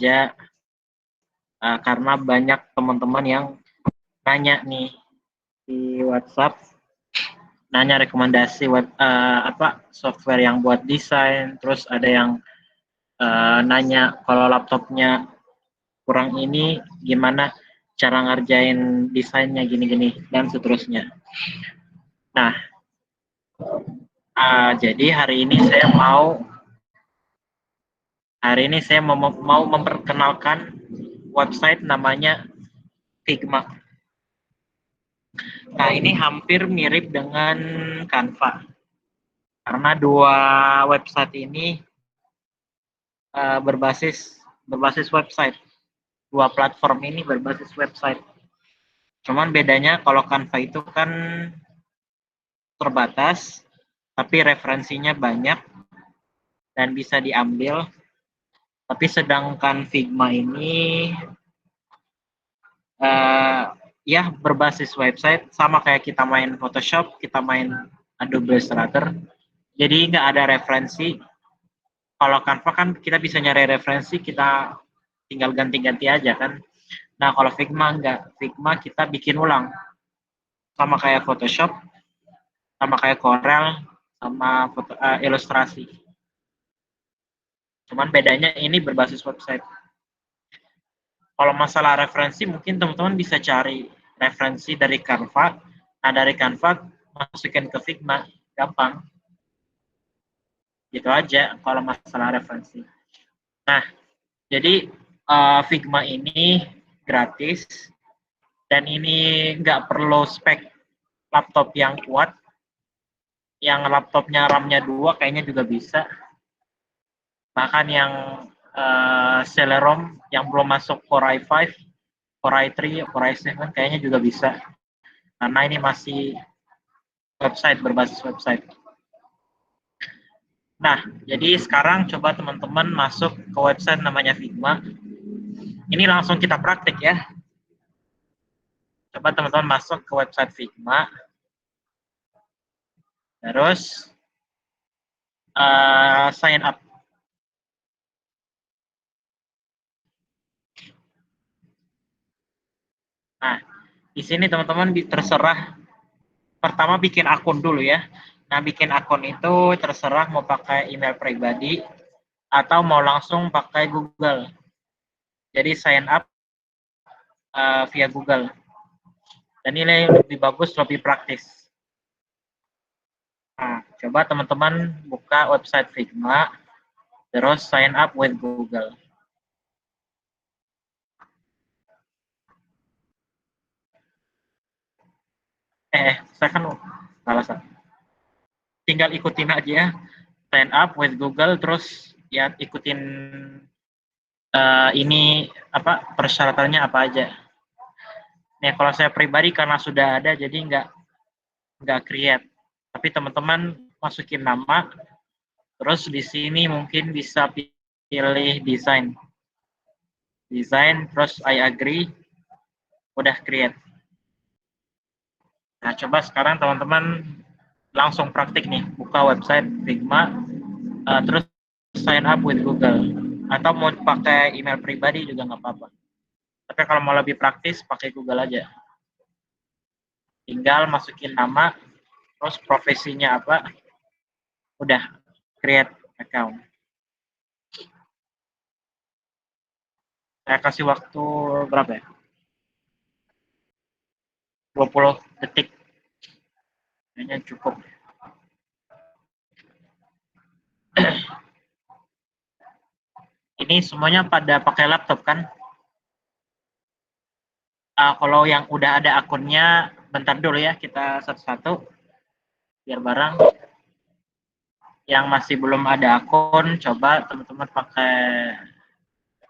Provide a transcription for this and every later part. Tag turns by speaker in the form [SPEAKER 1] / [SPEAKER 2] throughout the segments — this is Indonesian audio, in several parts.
[SPEAKER 1] aja karena banyak teman-teman yang nanya nih di WhatsApp, nanya rekomendasi software yang buat desain, terus ada yang nanya kalau laptopnya kurang ini gimana cara ngerjain desainnya gini-gini dan seterusnya. Nah, jadi hari ini saya mau memperkenalkan website namanya Figma. Nah, ini hampir mirip dengan Canva. Karena dua website ini berbasis website. Dua platform ini berbasis website. Cuman bedanya kalau Canva itu kan terbatas, tapi referensinya banyak dan bisa diambil. Tapi sedangkan Figma ini ya berbasis website, sama kayak kita main Photoshop, kita main Adobe Illustrator. Jadi nggak ada referensi. Kalau Canva kan kita bisa nyari referensi, kita tinggal ganti-ganti aja kan. Nah, kalau Figma nggak. Figma kita bikin ulang. Sama kayak Photoshop, sama kayak Corel, sama ilustrasi. Cuman bedanya ini berbasis website. Kalau masalah referensi, mungkin teman-teman bisa cari referensi dari Canva. Nah, dari Canva masukin ke Figma, gampang. Gitu aja kalau masalah referensi. Nah, jadi Figma ini gratis, dan ini nggak perlu spek laptop yang kuat. Yang laptopnya RAM-nya 2 kayaknya juga bisa. Bahkan yang Celeron yang belum masuk Core i5, Core i3, Core i7 kayaknya juga bisa. Karena ini masih berbasis website. Nah, jadi sekarang coba teman-teman masuk ke website namanya Figma. Ini langsung kita praktik ya. Coba teman-teman masuk ke website Figma. Terus sign up. Nah, di sini teman-teman terserah pertama bikin akun dulu ya. Nah, bikin akun itu terserah mau pakai email pribadi atau mau langsung pakai Google. Jadi sign up via Google. Dan ini lebih bagus, lebih praktis. Nah, coba teman-teman buka website Figma, terus sign up with Google. Saya kan salah satu. Tinggal ikutin aja, sign up with Google, terus ya ikutin ini persyaratannya apa aja. Nih, kalau saya pribadi karena sudah ada, jadi nggak create. Tapi teman-teman masukin nama, terus di sini mungkin bisa pilih desain, terus I agree, udah create. Nah, coba sekarang teman-teman langsung praktik nih, buka website Figma, terus sign up with Google. Atau mau pakai email pribadi juga nggak apa-apa. Tapi kalau mau lebih praktis, pakai Google aja. Tinggal masukin nama, terus profesinya apa, udah create account. Saya kasih waktu berapa ya? 20 detik. Kayaknya cukup. Ini semuanya pada pakai laptop kan? Kalau yang udah ada akunnya, bentar dulu ya, kita satu-satu biar bareng. Yang masih belum ada akun, coba teman-teman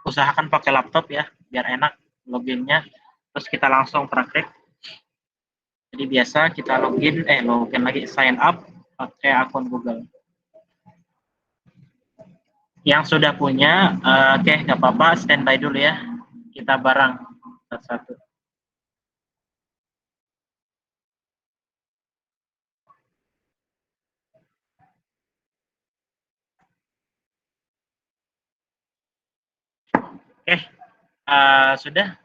[SPEAKER 1] usahakan pakai laptop ya, biar enak loginnya. Terus kita langsung praktek. Jadi biasa kita login lagi, sign up pakai akun Google. Yang sudah punya, oke, nggak apa-apa, standby dulu ya. Kita bareng satu-satu. Oke, sudah.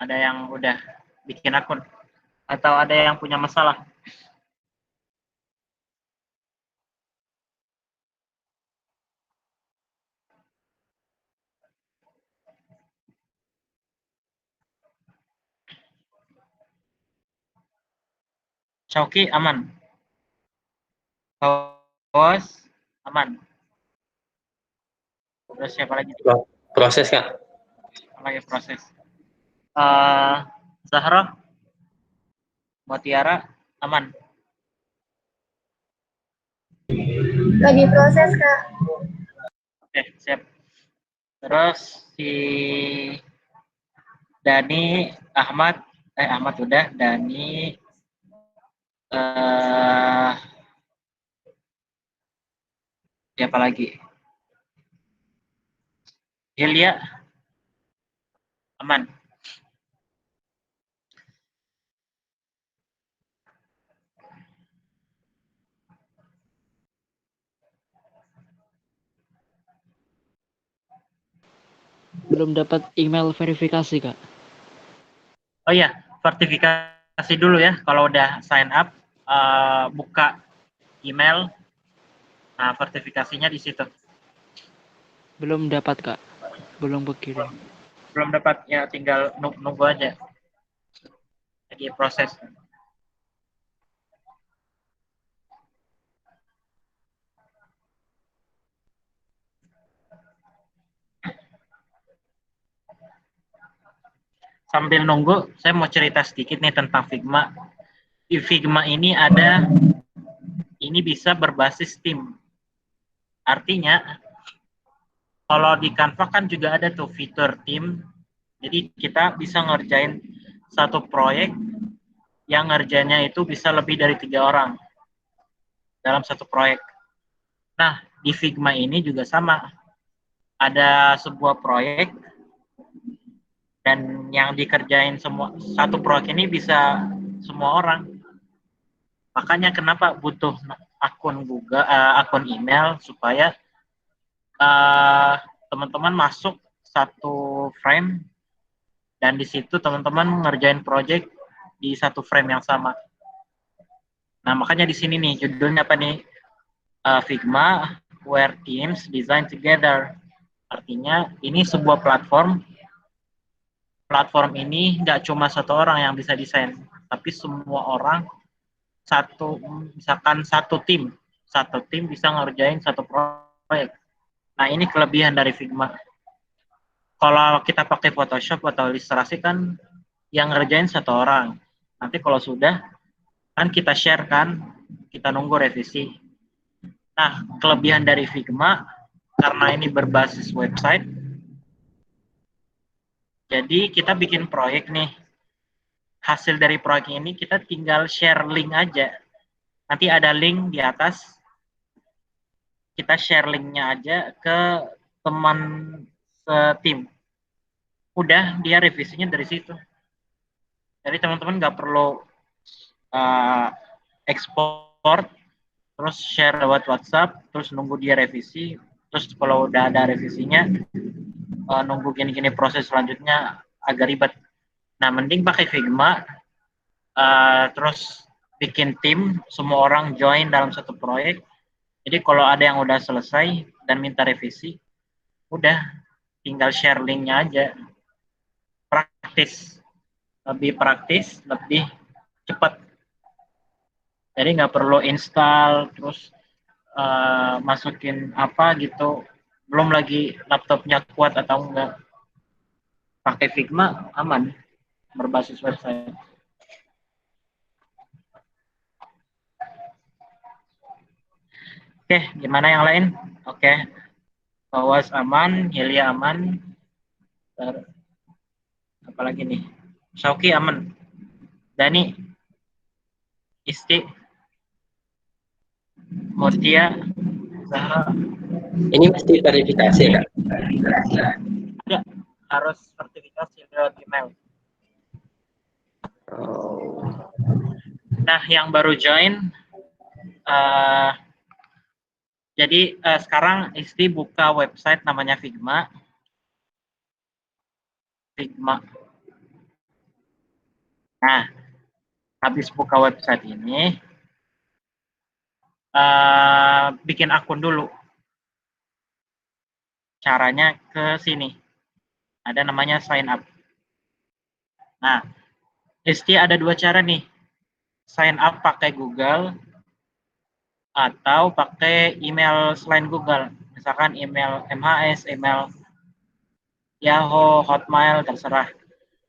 [SPEAKER 1] Ada yang udah bikin akun atau ada yang punya masalah? Syauki aman. Bos aman. Terus siapa lagi?
[SPEAKER 2] Proses, Kak.
[SPEAKER 1] Lagi proses. Zahra, Mutiara aman.
[SPEAKER 3] Lagi proses, Kak.
[SPEAKER 1] Oke, siap. Terus si Dani, Ahmad udah, Dani, siapa lagi? Hilya, aman.
[SPEAKER 4] Belum dapat email verifikasi, Kak.
[SPEAKER 1] Oh iya, verifikasi dulu ya. Kalau udah sign up, buka email, nah verifikasinya di situ.
[SPEAKER 4] Belum dapat, Kak. Belum berkirim.
[SPEAKER 1] Belum dapat, ya tinggal nunggu aja. Lagi proses. Sambil nunggu, saya mau cerita sedikit nih tentang Figma. Di Figma ini bisa berbasis tim. Artinya, kalau di Canva kan juga ada tuh fitur tim. Jadi kita bisa ngerjain satu proyek yang ngerjainnya itu bisa lebih dari 3 orang dalam satu proyek. Nah, di Figma ini juga sama. Ada sebuah proyek dan yang dikerjain semua satu proyek ini bisa semua orang. Makanya kenapa butuh akun Google, akun email supaya teman-teman masuk satu frame dan di situ teman-teman ngerjain project di satu frame yang sama. Nah, makanya di sini nih judulnya apa nih? Figma where teams design together. Artinya ini sebuah platform. Platform ini nggak cuma satu orang yang bisa desain, tapi semua orang misalkan satu tim bisa ngerjain satu proyek. Nah, ini kelebihan dari Figma. Kalau kita pakai Photoshop atau ilustrasi kan yang ngerjain satu orang. Nanti kalau sudah kan kita share kan, kita nunggu revisi. Nah, kelebihan dari Figma karena ini berbasis website. Jadi kita bikin proyek nih. Hasil dari proyek ini kita tinggal share link aja. Nanti ada link di atas. Kita share linknya aja ke teman setim. Udah dia revisinya dari situ. Jadi teman-teman nggak perlu ekspor, terus share lewat WhatsApp, terus nunggu dia revisi, terus kalau udah ada revisinya, nunggu gini-gini proses selanjutnya agak ribet. Nah, mending pakai Figma, terus bikin tim, semua orang join dalam satu proyek. Jadi kalau ada yang udah selesai dan minta revisi, udah tinggal share linknya aja. Praktis, lebih cepat. Jadi nggak perlu install, terus masukin apa gitu. Belum lagi laptopnya kuat atau enggak. Pakai Figma aman, berbasis website. Oke, gimana yang lain? Oke, Bawas aman, Hilya aman. Apalagi nih? Syauki aman. Dani, Isti, Murtia, Zahra.
[SPEAKER 2] Ini mesti verifikasi, Kak?
[SPEAKER 1] Ada, harus sertifikasi lewat email.
[SPEAKER 2] Oh.
[SPEAKER 1] Nah, yang baru join, Eh, jadi sekarang Isti buka website namanya Figma. Nah, habis buka website ini, bikin akun dulu. Caranya ke sini. Ada namanya sign up. Nah, Isti ada dua cara nih. Sign up pakai Google atau pakai email selain Google. Misalkan email MHS, email Yahoo, Hotmail, terserah.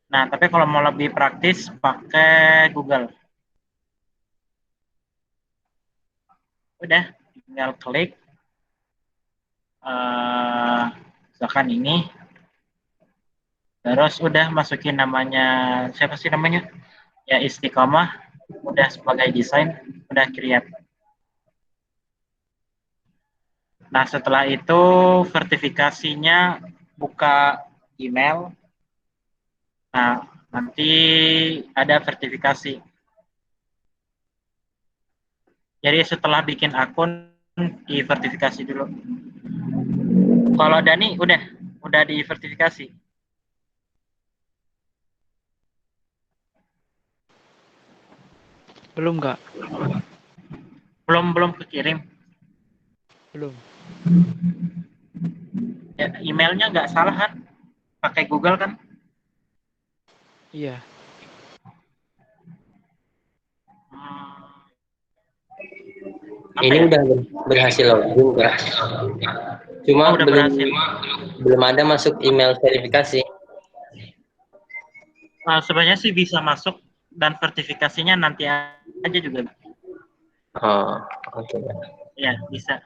[SPEAKER 1] Nah, tapi kalau mau lebih praktis, pakai Google. Udah, tinggal klik. Misalkan ini. Terus udah masukin namanya, siapa sih namanya? Ya, Istiqomah. Udah sebagai desain, udah create. Nah, setelah itu verifikasinya buka email. Nah, nanti ada verifikasi. Jadi setelah bikin akun, diverifikasi dulu. Kalau Dani udah diverifikasi.
[SPEAKER 4] Belum Kak?
[SPEAKER 1] Belum kekirim.
[SPEAKER 4] Belum.
[SPEAKER 1] Ya, emailnya nggak salah kan? Pakai Google kan?
[SPEAKER 4] Iya.
[SPEAKER 1] Apa
[SPEAKER 2] Ini
[SPEAKER 1] ya?
[SPEAKER 2] udah berhasil login, Kak. Cuma
[SPEAKER 1] udah
[SPEAKER 2] belum
[SPEAKER 1] berhasil.
[SPEAKER 2] belum ada masuk email verifikasi.
[SPEAKER 1] Sebenarnya sih bisa masuk dan verifikasinya nanti aja juga.
[SPEAKER 2] Oh, oke.
[SPEAKER 1] Ya, bisa.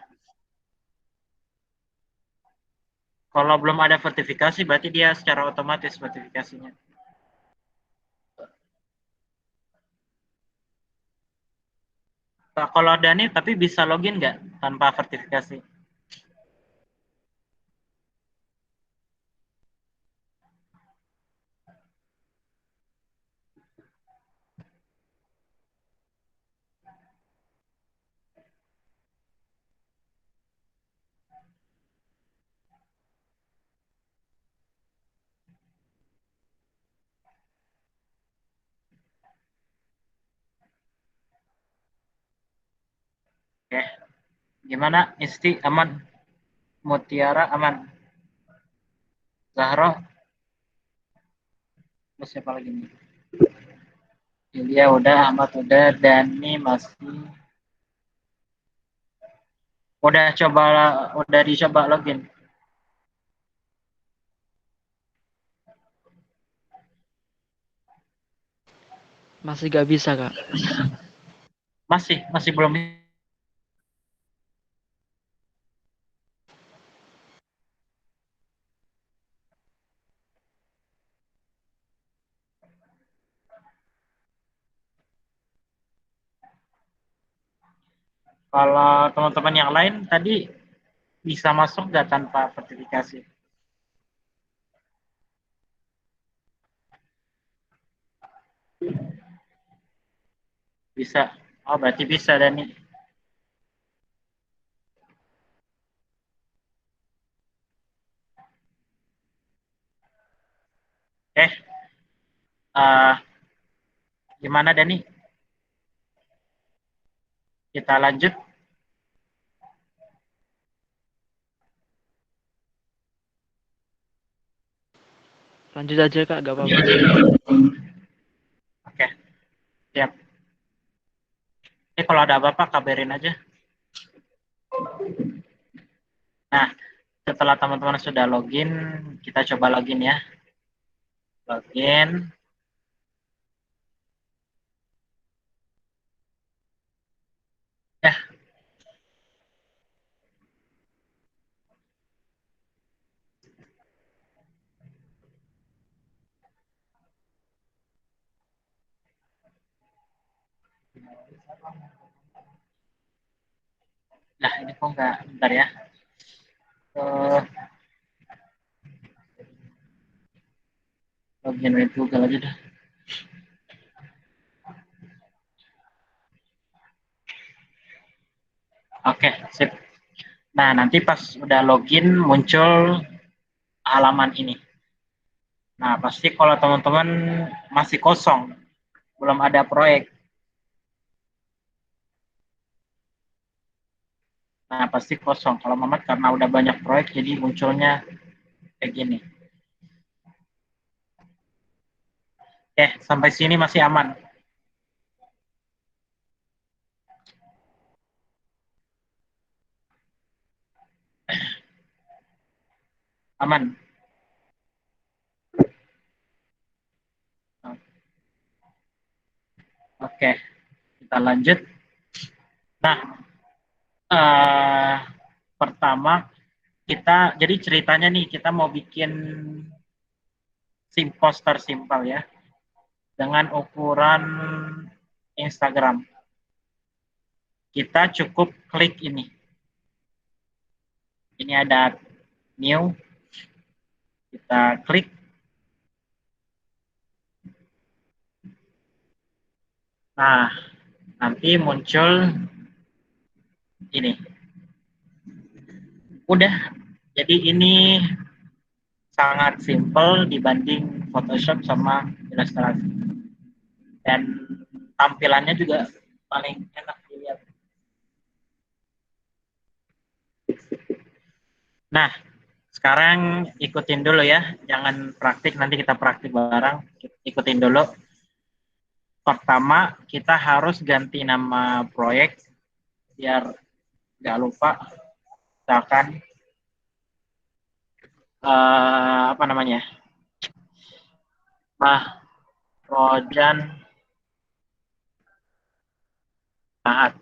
[SPEAKER 1] Kalau belum ada verifikasi, berarti dia secara otomatis verifikasinya. Nah, kalau Dani, tapi bisa login nggak tanpa verifikasi? Oke. Gimana? Isti aman? Mutiara aman? Zahro? Terus siapa lagi nih? Julia udah, Ahmad udah, Dani masih. Udah dicoba login.
[SPEAKER 4] Masih gak bisa Kak?
[SPEAKER 1] Masih belum. Kalau teman-teman yang lain tadi bisa masuk nggak tanpa verifikasi? Bisa. Oh, berarti bisa, Dani. Uh, Gimana, Dani? Kita lanjut.
[SPEAKER 4] Lanjut aja Kak, gak apa-apa.
[SPEAKER 1] Oke, siap. Kalau ada apa-apa, kabarin aja. Nah, setelah teman-teman sudah login, kita coba login ya. Login. Ya. Nah, ini kok nggak, bentar ya. Login with Google aja dah. Oke, sip. Nah, nanti pas udah login muncul halaman ini. Nah, pasti kalau teman-teman masih kosong, belum ada proyek. Nah, pasti kosong. Kalau Mamat karena udah banyak proyek, jadi munculnya kayak gini. Oke, sampai sini masih aman. Aman. Oke, kita lanjut. Nah, pertama jadi ceritanya nih kita mau bikin poster simpel ya, dengan ukuran Instagram. Kita cukup klik ini. Ini ada new, kita klik. Nah, nanti muncul ini. Udah, jadi ini sangat simple dibanding Photoshop sama Illustrator. Dan tampilannya juga paling enak dilihat. Nah, sekarang ikutin dulu ya, jangan praktik, nanti kita praktik bareng. Ikutin dulu. Pertama, kita harus ganti nama proyek biar nggak lupa. Misalkan apa namanya? Rojan Mahat.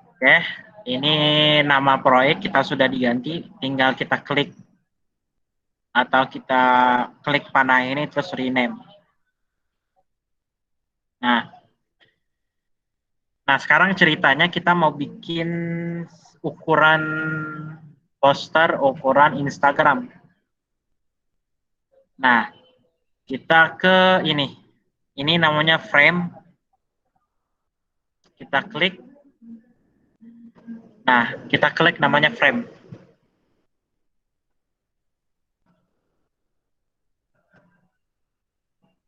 [SPEAKER 1] Oke, ini nama proyek kita sudah diganti, tinggal kita klik atau kita klik panah ini terus rename. Nah, sekarang ceritanya kita mau bikin ukuran poster, ukuran Instagram. Nah, kita ke ini. Ini namanya frame. Kita klik. Nah, kita klik namanya frame.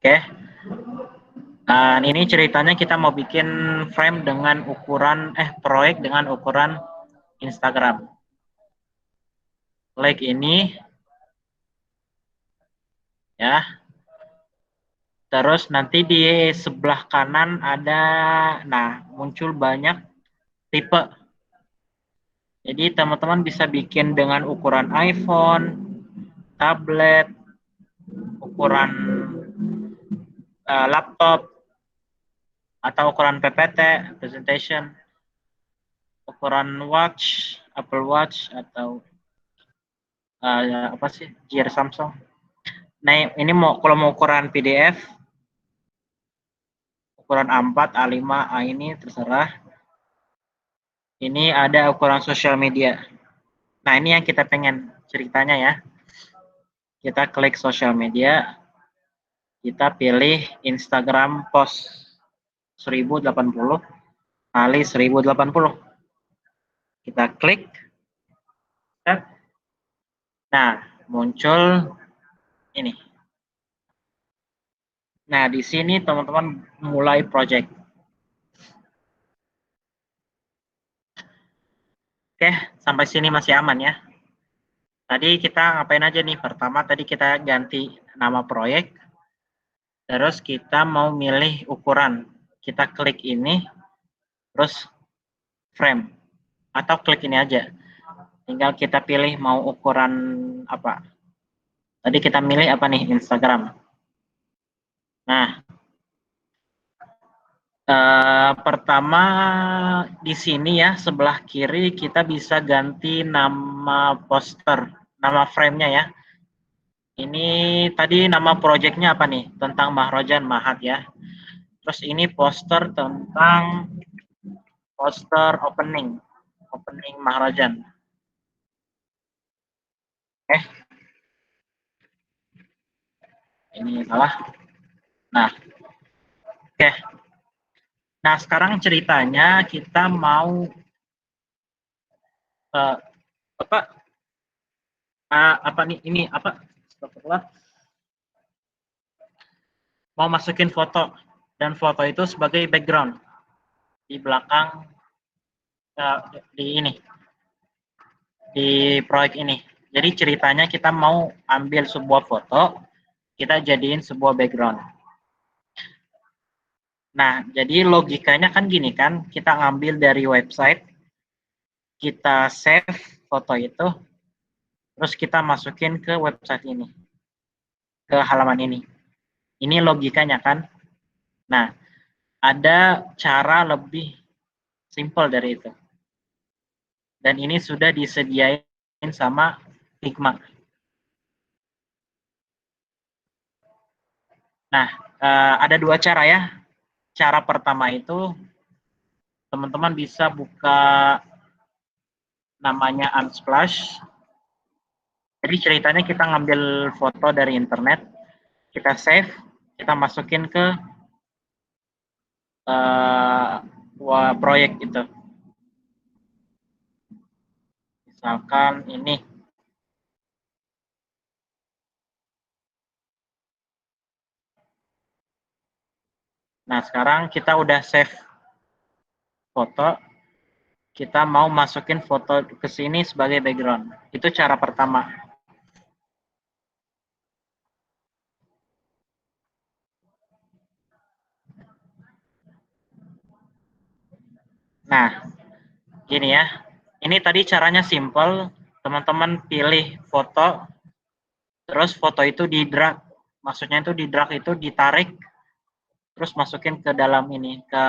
[SPEAKER 1] Oke. Dan ini ceritanya kita mau bikin frame dengan ukuran, proyek dengan ukuran Instagram. Klik ini. Ya. Terus nanti di sebelah kanan ada, nah muncul banyak tipe. Jadi teman-teman bisa bikin dengan ukuran iPhone, tablet, ukuran laptop, atau ukuran PPT, presentation, ukuran watch, Apple Watch, atau apa sih, Gear Samsung. Nah, ini kalau mau ukuran PDF, ukuran A4, A5, A ini terserah. Ini ada ukuran sosial media. Nah, ini yang kita pengen ceritanya ya. Kita klik sosial media, kita pilih Instagram post 1080 kali 1080. Kita klik. Nah, muncul ini. Nah, di sini teman-teman mulai project. Oke, sampai sini masih aman ya. Tadi kita ngapain aja nih? Pertama tadi kita ganti nama proyek. Terus kita mau milih ukuran. Kita klik ini, terus frame. Atau klik ini aja. Tinggal kita pilih mau ukuran apa. Tadi kita milih apa nih? Instagram. Nah, pertama di sini ya, sebelah kiri kita bisa ganti nama poster, nama frame-nya ya. Ini tadi nama projectnya apa nih? Tentang Mahrojan Mahat ya. Terus ini poster tentang poster opening Maharajan. Ini salah. Nah, oke. Nah, sekarang ceritanya kita mau apa apa nih ini apa? Astagfirullah. Mau masukin foto dan foto itu sebagai background di belakang di ini di proyek ini. Jadi ceritanya kita mau ambil sebuah foto, kita jadiin sebuah background. Nah, jadi logikanya kan gini kan, kita ngambil dari website, kita save foto itu, terus kita masukin ke website ini, ke halaman ini. Ini logikanya kan. Nah, ada cara lebih simple dari itu. Dan ini sudah disediain sama Figma. Nah, ada dua cara ya. Cara pertama itu teman-teman bisa buka namanya Unsplash. Jadi ceritanya kita ngambil foto dari internet, kita save, kita masukin ke proyek itu. Misalkan ini. Nah, sekarang kita udah save foto, kita mau masukin foto ke sini sebagai background. Itu cara pertama. Nah, gini ya. Ini tadi caranya simple. Teman-teman pilih foto, terus foto itu di drag. Maksudnya itu di drag itu ditarik, terus masukin ke dalam ini, ke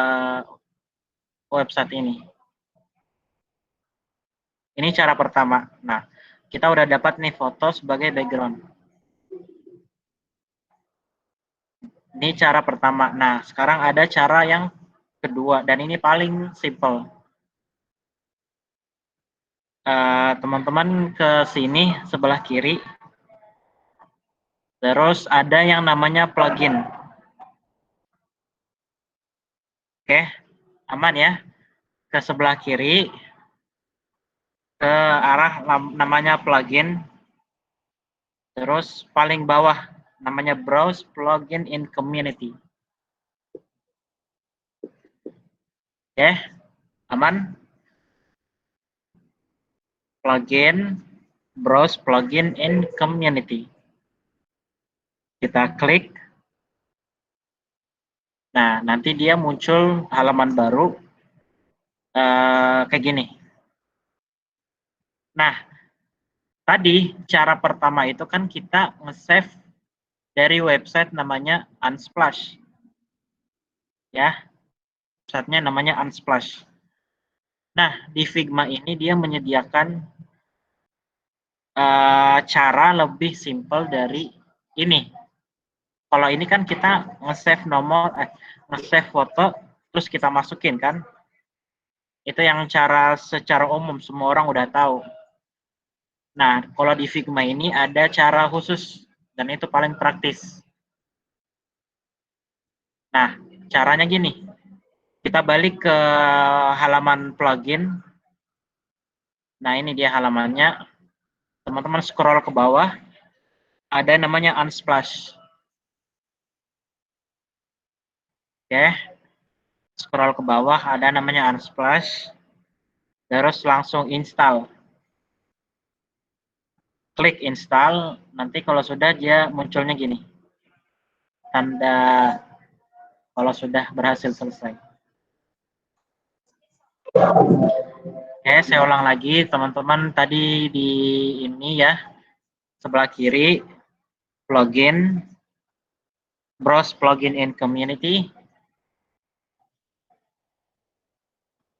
[SPEAKER 1] website ini. Ini cara pertama. Nah, kita udah dapat nih foto sebagai background. Ini cara pertama. Nah, sekarang ada cara yang kedua, dan ini paling simple. Teman-teman ke sini, sebelah kiri. Terus ada yang namanya plugin. Oke, aman ya. Ke sebelah kiri, ke arah namanya plugin. Terus paling bawah namanya browse plugin in community. Oke, aman. Plugin, browse plugin in community. Kita klik. Nah, nanti dia muncul halaman baru kayak gini. Nah, tadi cara pertama itu kan kita nge-save dari website namanya Unsplash. Ya, websitenya namanya Unsplash. Nah, di Figma ini dia menyediakan cara lebih simple dari ini. Kalau ini kan kita nge-save nge-save foto, terus kita masukin kan. Itu yang cara secara umum semua orang udah tahu. Nah, kalau di Figma ini ada cara khusus, dan itu paling praktis. Nah, caranya gini. Kita balik ke halaman plugin. Nah, ini dia halamannya. Teman-teman scroll ke bawah, ada namanya Unsplash. Oke. Scroll ke bawah, ada namanya Unsplash. Terus langsung install. Klik install, nanti kalau sudah dia munculnya gini. Tanda kalau sudah berhasil selesai. Oke, saya ulang lagi teman-teman, tadi di ini ya, sebelah kiri, plugin, browse plugin in community.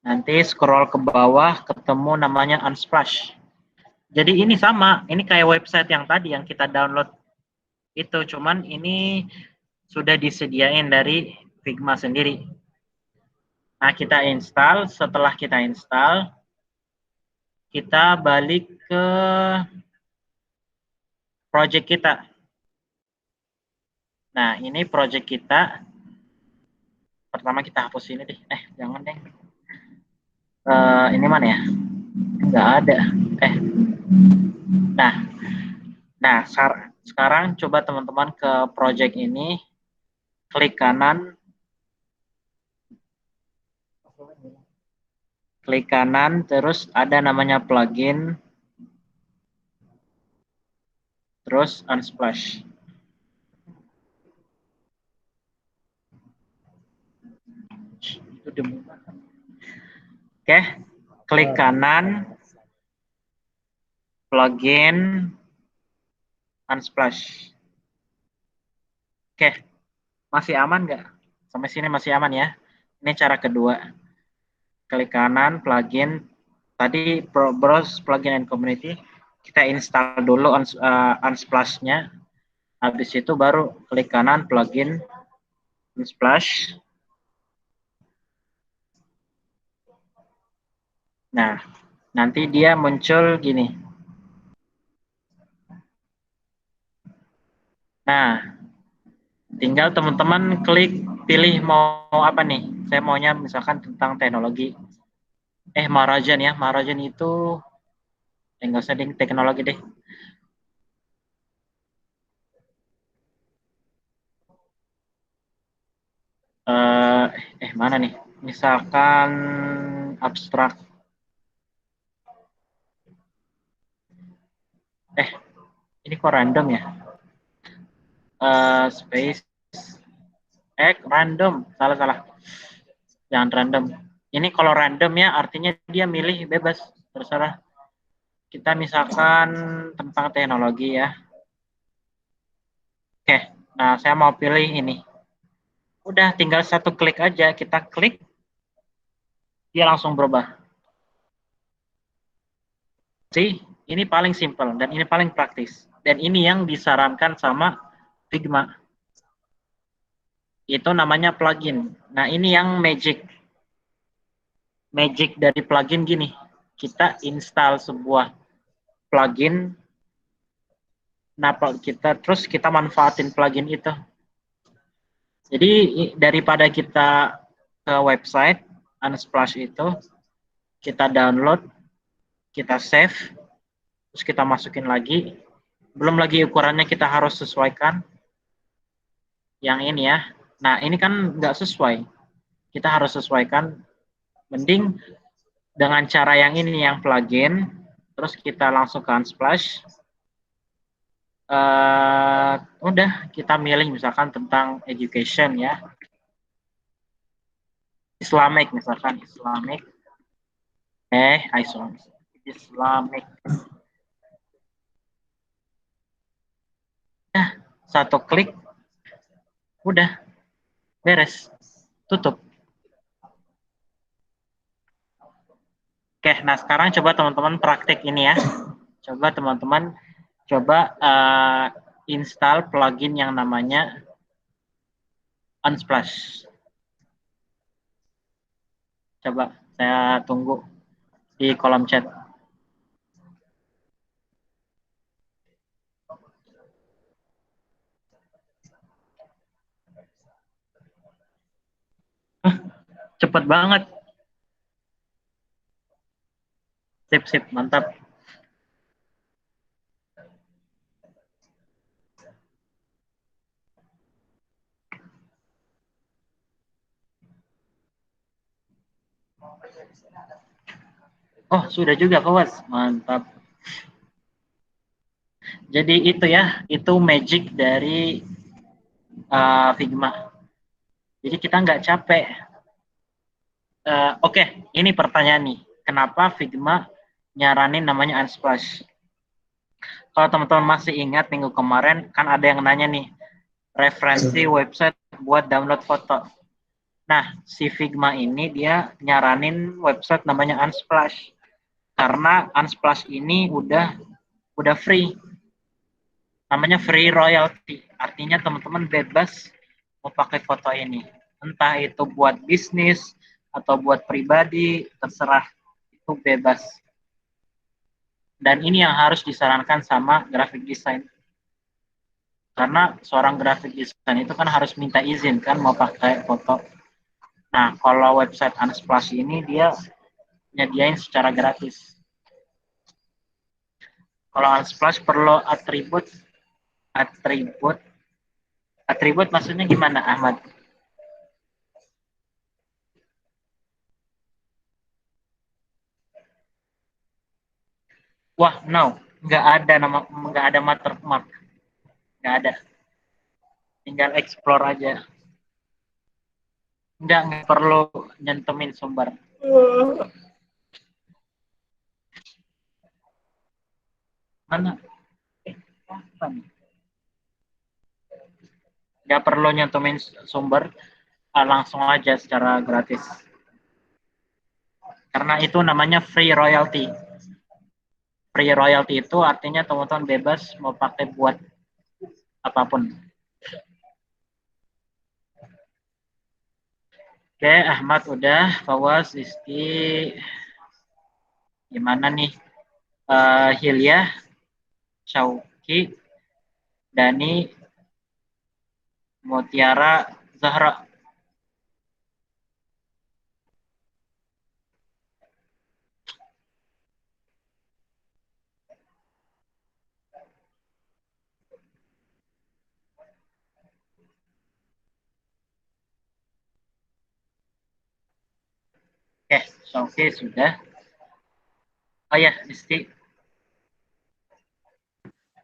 [SPEAKER 1] Nanti scroll ke bawah, ketemu namanya Unsplash. Jadi ini sama, ini kayak website yang tadi yang kita download itu, cuman ini sudah disediain dari Figma sendiri. Nah, kita install, setelah kita install, kita balik ke project kita. Nah, ini project kita. Pertama kita hapus ini deh. Jangan deh. Ini mana ya? Nggak ada. Nah, sekarang coba teman-teman ke project ini, klik kanan, terus ada namanya plugin, terus Unsplash. Oke, klik kanan, plugin, Unsplash. Oke, masih aman nggak? Sampai sini masih aman ya. Ini cara kedua. Klik kanan, plugin. Tadi browse plugin and community. Kita install dulu Unsplash-nya. Habis itu baru klik kanan, plugin, Unsplash. Nah, nanti dia muncul gini. Nah, tinggal teman-teman klik, pilih mau apa nih. Saya maunya misalkan tentang teknologi. Maharajan ya. Maharajan itu, nggak usah deh, teknologi deh. Mana nih? Misalkan abstrak. Ini kok random ya? Space. Random. Salah. Jangan random. Ini kalau random ya artinya dia milih bebas. Terserah. Kita misalkan tentang teknologi ya. Oke. Nah, saya mau pilih ini. Udah tinggal satu klik aja. Kita klik. Dia langsung berubah. See? Ini paling simple dan ini paling praktis. Dan ini yang disarankan sama Figma. Itu namanya plugin. Nah, ini yang magic. Magic dari plugin gini. Kita install sebuah plugin. Nah, terus kita manfaatin plugin itu. Jadi daripada kita ke website Unsplash itu, kita download, kita save, terus kita masukin lagi. Belum lagi ukurannya kita harus sesuaikan. Yang ini ya. Nah, ini kan nggak sesuai. Kita harus sesuaikan. Mending dengan cara yang ini, yang plugin, terus kita langsung ke Unsplash. Udah, kita milih misalkan tentang education ya. Islamic misalkan, Islamic. Islamic. Nah, satu klik, udah, beres, tutup. Oke, nah sekarang coba teman-teman praktek ini ya. Coba teman-teman, install plugin yang namanya Unsplash. Coba, saya tunggu di kolom chat. Cepet banget. Sip, mantap. Oh, sudah juga, kawas. Mantap. Jadi itu ya, itu magic dari Figma. Jadi kita nggak capek. Oke, ini pertanyaan nih. Kenapa Figma nyaranin namanya Unsplash? Kalau teman-teman masih ingat minggu kemarin, kan ada yang nanya nih, referensi website buat download foto. Nah, si Figma ini dia nyaranin website namanya Unsplash. Karena Unsplash ini udah free. Namanya free royalty. Artinya teman-teman bebas mau pakai foto ini. Entah itu buat bisnis atau buat pribadi, terserah, itu bebas. Dan ini yang harus disarankan sama graphic design. Karena seorang graphic design itu kan harus minta izin kan mau pakai foto. Nah, kalau website Unsplash ini dia nyediain secara gratis. Kalau Unsplash perlu atribut, atribut maksudnya gimana, Ahmad? Wah, no, nggak ada watermark, nggak ada. Tinggal explore aja. Nggak perlu nyentumin sumber. Mana? Apa nih? Nggak perlu nyentumin sumber, langsung aja secara gratis. Karena itu namanya free royalty. Free royalty itu artinya teman-teman bebas mau pakai buat apapun. Oke, Ahmad udah, Fawaz, Rizky, gimana nih? Hilya, Syauki, Dani, Mutiara, Zahra. Oke, Syauki sudah. Oh ya, Rizky.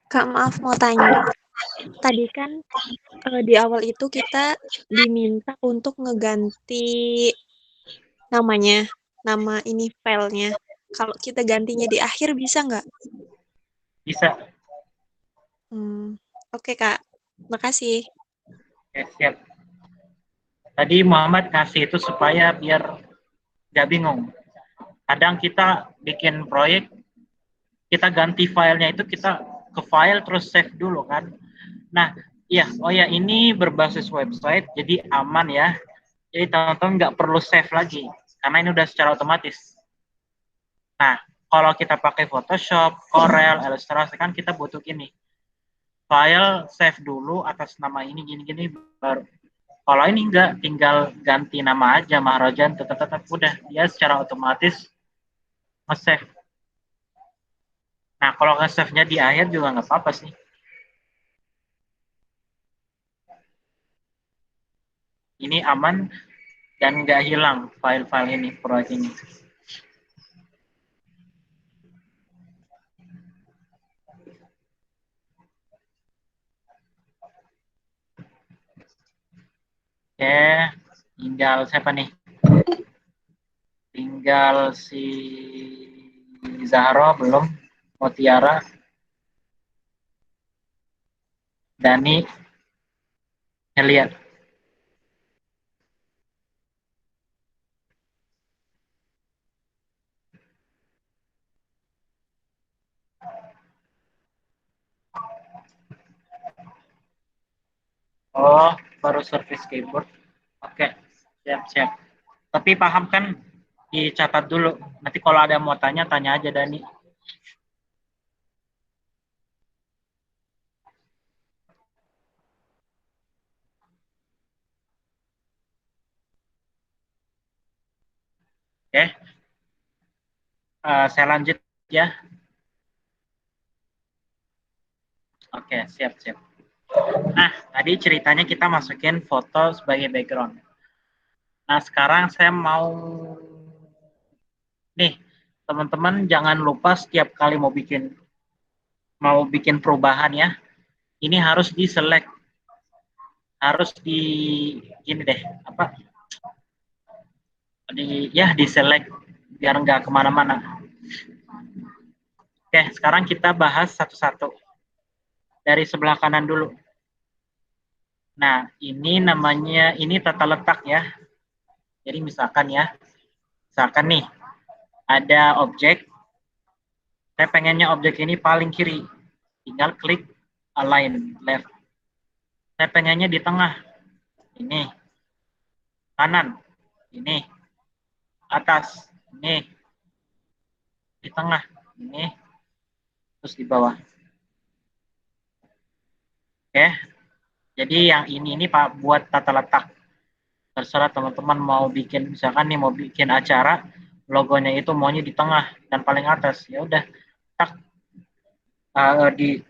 [SPEAKER 5] Kak, maaf mau tanya. Tadi kan di awal itu kita diminta untuk ngeganti namanya, nama ini filenya. Kalau kita gantinya di akhir bisa nggak?
[SPEAKER 1] Bisa.
[SPEAKER 5] Oke, Kak. Makasih.
[SPEAKER 1] Oke, siap. Tadi Muhammad kasih itu supaya biar nggak bingung. Kadang kita bikin proyek, kita ganti filenya itu kita ke file terus save dulu kan. Nah, iya, oh ya ini berbasis website, jadi aman ya. Jadi teman-teman nggak perlu save lagi, karena ini udah secara otomatis. Nah, kalau kita pakai Photoshop, Corel, Illustrator kan kita butuh gini. File save dulu atas nama ini gini-gini baru. Kalau ini enggak, tinggal ganti nama aja Maharajan, tetap udah dia secara otomatis nge-save. Nah, kalau nge-save-nya di akhir juga nggak apa-apa sih. Ini aman dan nggak hilang file-file ini, proyek ini. Oke, tinggal siapa nih? Tinggal si Zahro belum, Mutiara, Dani, Heliat. Oh, baru service keyboard. Oke, siap-siap. Tapi paham kan? Dicatat dulu. Nanti kalau ada mau tanya, tanya aja Dani. Oke. Saya lanjut ya. Oke, siap-siap. Nah, tadi ceritanya kita masukin foto sebagai background. Nah, sekarang saya mau nih, teman-teman jangan lupa setiap kali mau bikin perubahan ya. Ini harus di-select. Harus di gini deh, apa? Di-select biar nggak kemana-mana. Oke, sekarang kita bahas satu-satu. Dari sebelah kanan dulu. Nah, ini namanya, ini tata letak ya. Jadi misalkan nih, ada objek, saya pengennya objek ini paling kiri. Tinggal klik align left. Saya pengennya di tengah. Ini. Kanan. Ini. Atas. Ini. Di tengah. Ini. Terus di bawah. Oke. Jadi yang ini Pak buat tata letak. Terserah teman-teman mau bikin, misalkan nih mau bikin acara, logonya itu maunya di tengah dan paling atas. Ya udah, tak di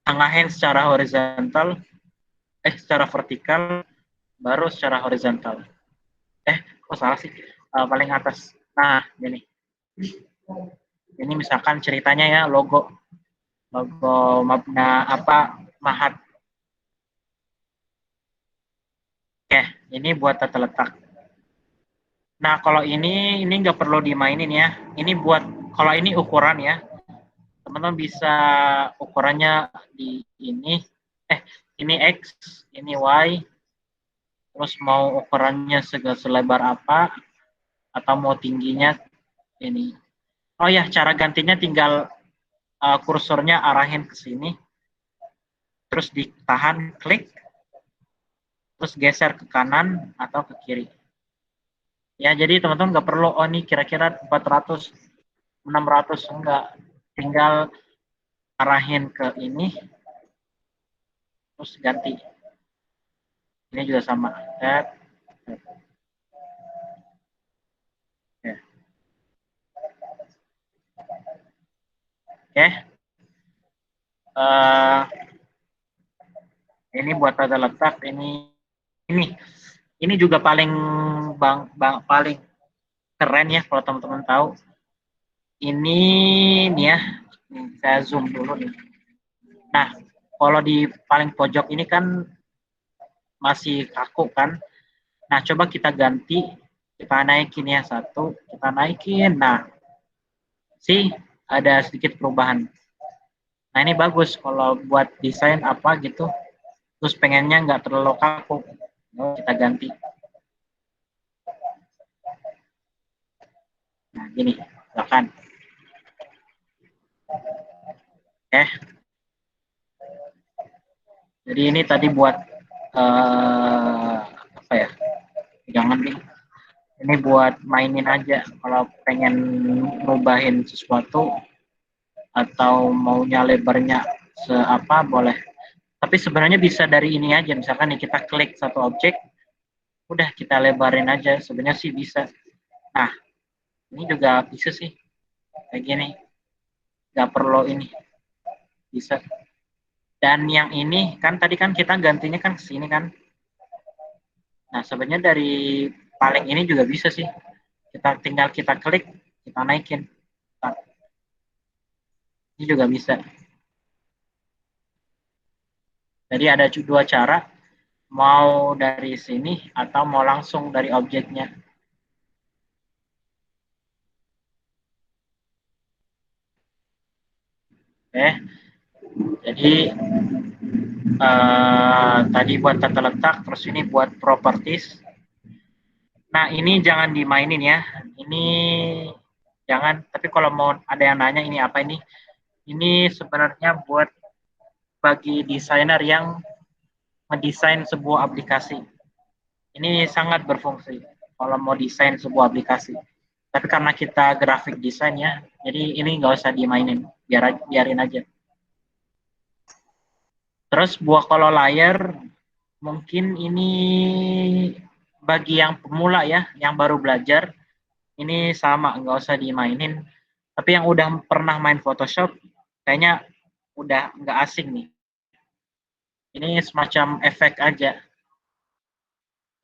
[SPEAKER 1] tengahin secara horizontal, secara vertikal, baru secara horizontal. Kok salah sih? Paling atas. Nah, ini. Ini misalkan ceritanya ya logo Mabna apa Mahat. Oke, ini buat tata letak. Nah, kalau ini nggak perlu dimainin ya. Ini buat, kalau ini ukuran ya. Teman-teman bisa ukurannya di ini. Ini X, ini Y. Terus mau ukurannya selebar apa, atau mau tingginya ini. Oh ya, cara gantinya tinggal kursornya arahin ke sini. Terus ditahan, klik. Terus geser ke kanan atau ke kiri. Ya, jadi teman-teman nggak perlu, oh ini kira-kira 400, 600, enggak. Tinggal arahin ke ini, terus ganti. Ini juga sama. Oke. Ini buat tata letak, ini juga paling paling keren ya kalau teman-teman tahu. Ini nih ya, saya zoom dulu nih. Nah, kalau di paling pojok ini kan masih kaku kan. Nah, coba kita ganti, kita naikin ya, satu, kita naikin. Nah, sih ada sedikit perubahan. Nah, ini bagus kalau buat desain apa gitu, terus pengennya nggak terlalu kaku. Kita ganti. Nah, gini, silakan. Jadi ini tadi buat apa ya? Jangan nih. Ini buat mainin aja. Kalau pengen ngubahin sesuatu atau maunya lebarnya seapa boleh. Tapi sebenarnya bisa dari ini aja. Misalkan nih kita klik satu objek, udah kita lebarin aja. Sebenarnya sih bisa. Nah, ini juga bisa sih. Kayak gini. Nggak perlu ini. Bisa. Dan yang ini kan tadi kan kita gantinya kan ke sini kan. Nah, sebenarnya dari paling ini juga bisa sih. Tinggal kita klik, kita naikin. Nah, ini juga bisa. Jadi ada dua cara, mau dari sini atau mau langsung dari objeknya. Oke, jadi tadi buat tata letak, terus ini buat properties. Nah, ini jangan dimainin ya. Ini jangan, tapi kalau mau ada yang nanya ini apa ini? Ini sebenarnya buat bagi desainer yang mendesain sebuah aplikasi. Ini sangat berfungsi kalau mau desain sebuah aplikasi. Tapi karena kita grafik desain ya, jadi ini nggak usah dimainin, biarin aja. Terus kalau layar, mungkin ini bagi yang pemula ya, yang baru belajar, ini sama, nggak usah dimainin. Tapi yang udah pernah main Photoshop, kayaknya udah nggak asing nih. Ini semacam efek aja.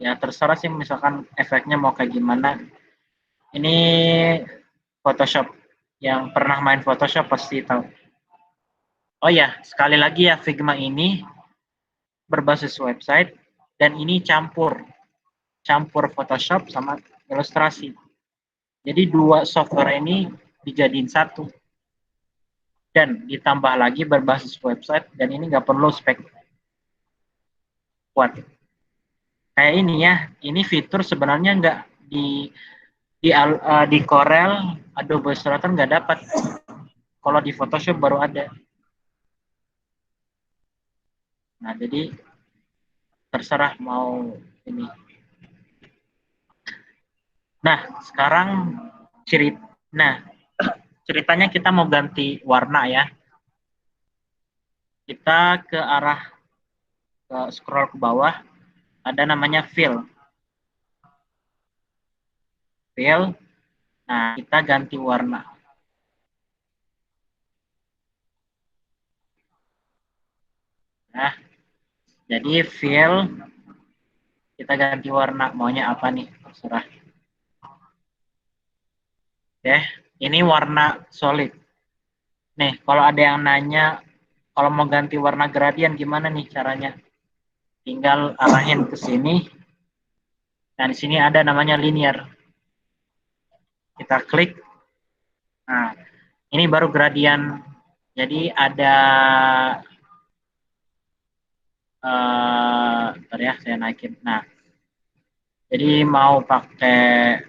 [SPEAKER 1] Ya terserah sih misalkan efeknya mau kayak gimana. Ini Photoshop. Yang pernah main Photoshop pasti tahu. Oh ya, sekali lagi ya, Figma ini berbasis website dan ini campur Photoshop sama ilustrasi. Jadi dua software ini dijadiin satu. Dan ditambah lagi berbasis website dan ini nggak perlu spek kuat. Kayak ini ya, ini fitur sebenarnya nggak di Corel, Adobe Illustrator nggak dapat. Kalau di Photoshop baru ada. Nah, jadi terserah mau ini. Nah, sekarang ceritanya kita mau ganti warna ya. Kita scroll ke bawah, ada namanya fill. fill. Nah, kita ganti warna. Nah, jadi fill kita ganti warna. Maunya apa nih? Terserah. Oke, ini warna solid. Nih, kalau ada yang nanya, kalau mau ganti warna gradient gimana nih caranya? Tinggal arahin ke sini. Nah, di sini ada namanya linear. Kita klik. Nah, ini baru gradient. Jadi ada bentar ya, saya naikin. Nah, jadi mau pakai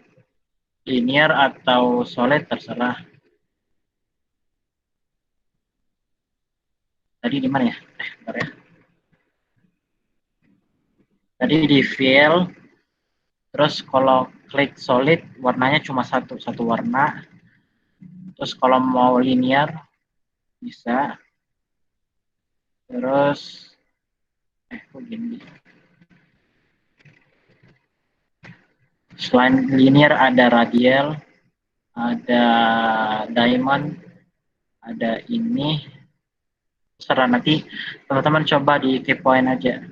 [SPEAKER 1] linear atau solid terserah. Tadi di mana ya? Bentar ya. Tadi di fill. Terus kalau klik solid, warnanya cuma satu warna. Terus kalau mau linear, bisa. Terus, kok gini. Selain linear ada radial, ada diamond, ada ini. Serah nanti teman-teman coba di key point aja.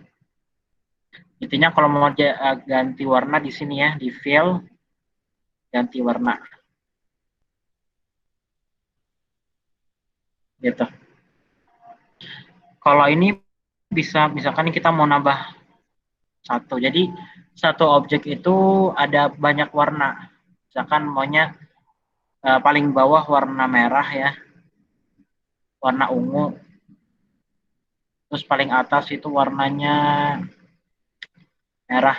[SPEAKER 1] Intinya kalau mau ganti warna di sini ya, di fill, ganti warna. Gitu. Kalau ini bisa, misalkan kita mau nambah satu. Jadi satu objek itu ada banyak warna. Misalkan maunya paling bawah warna merah ya, warna ungu. Terus paling atas itu warnanya merah.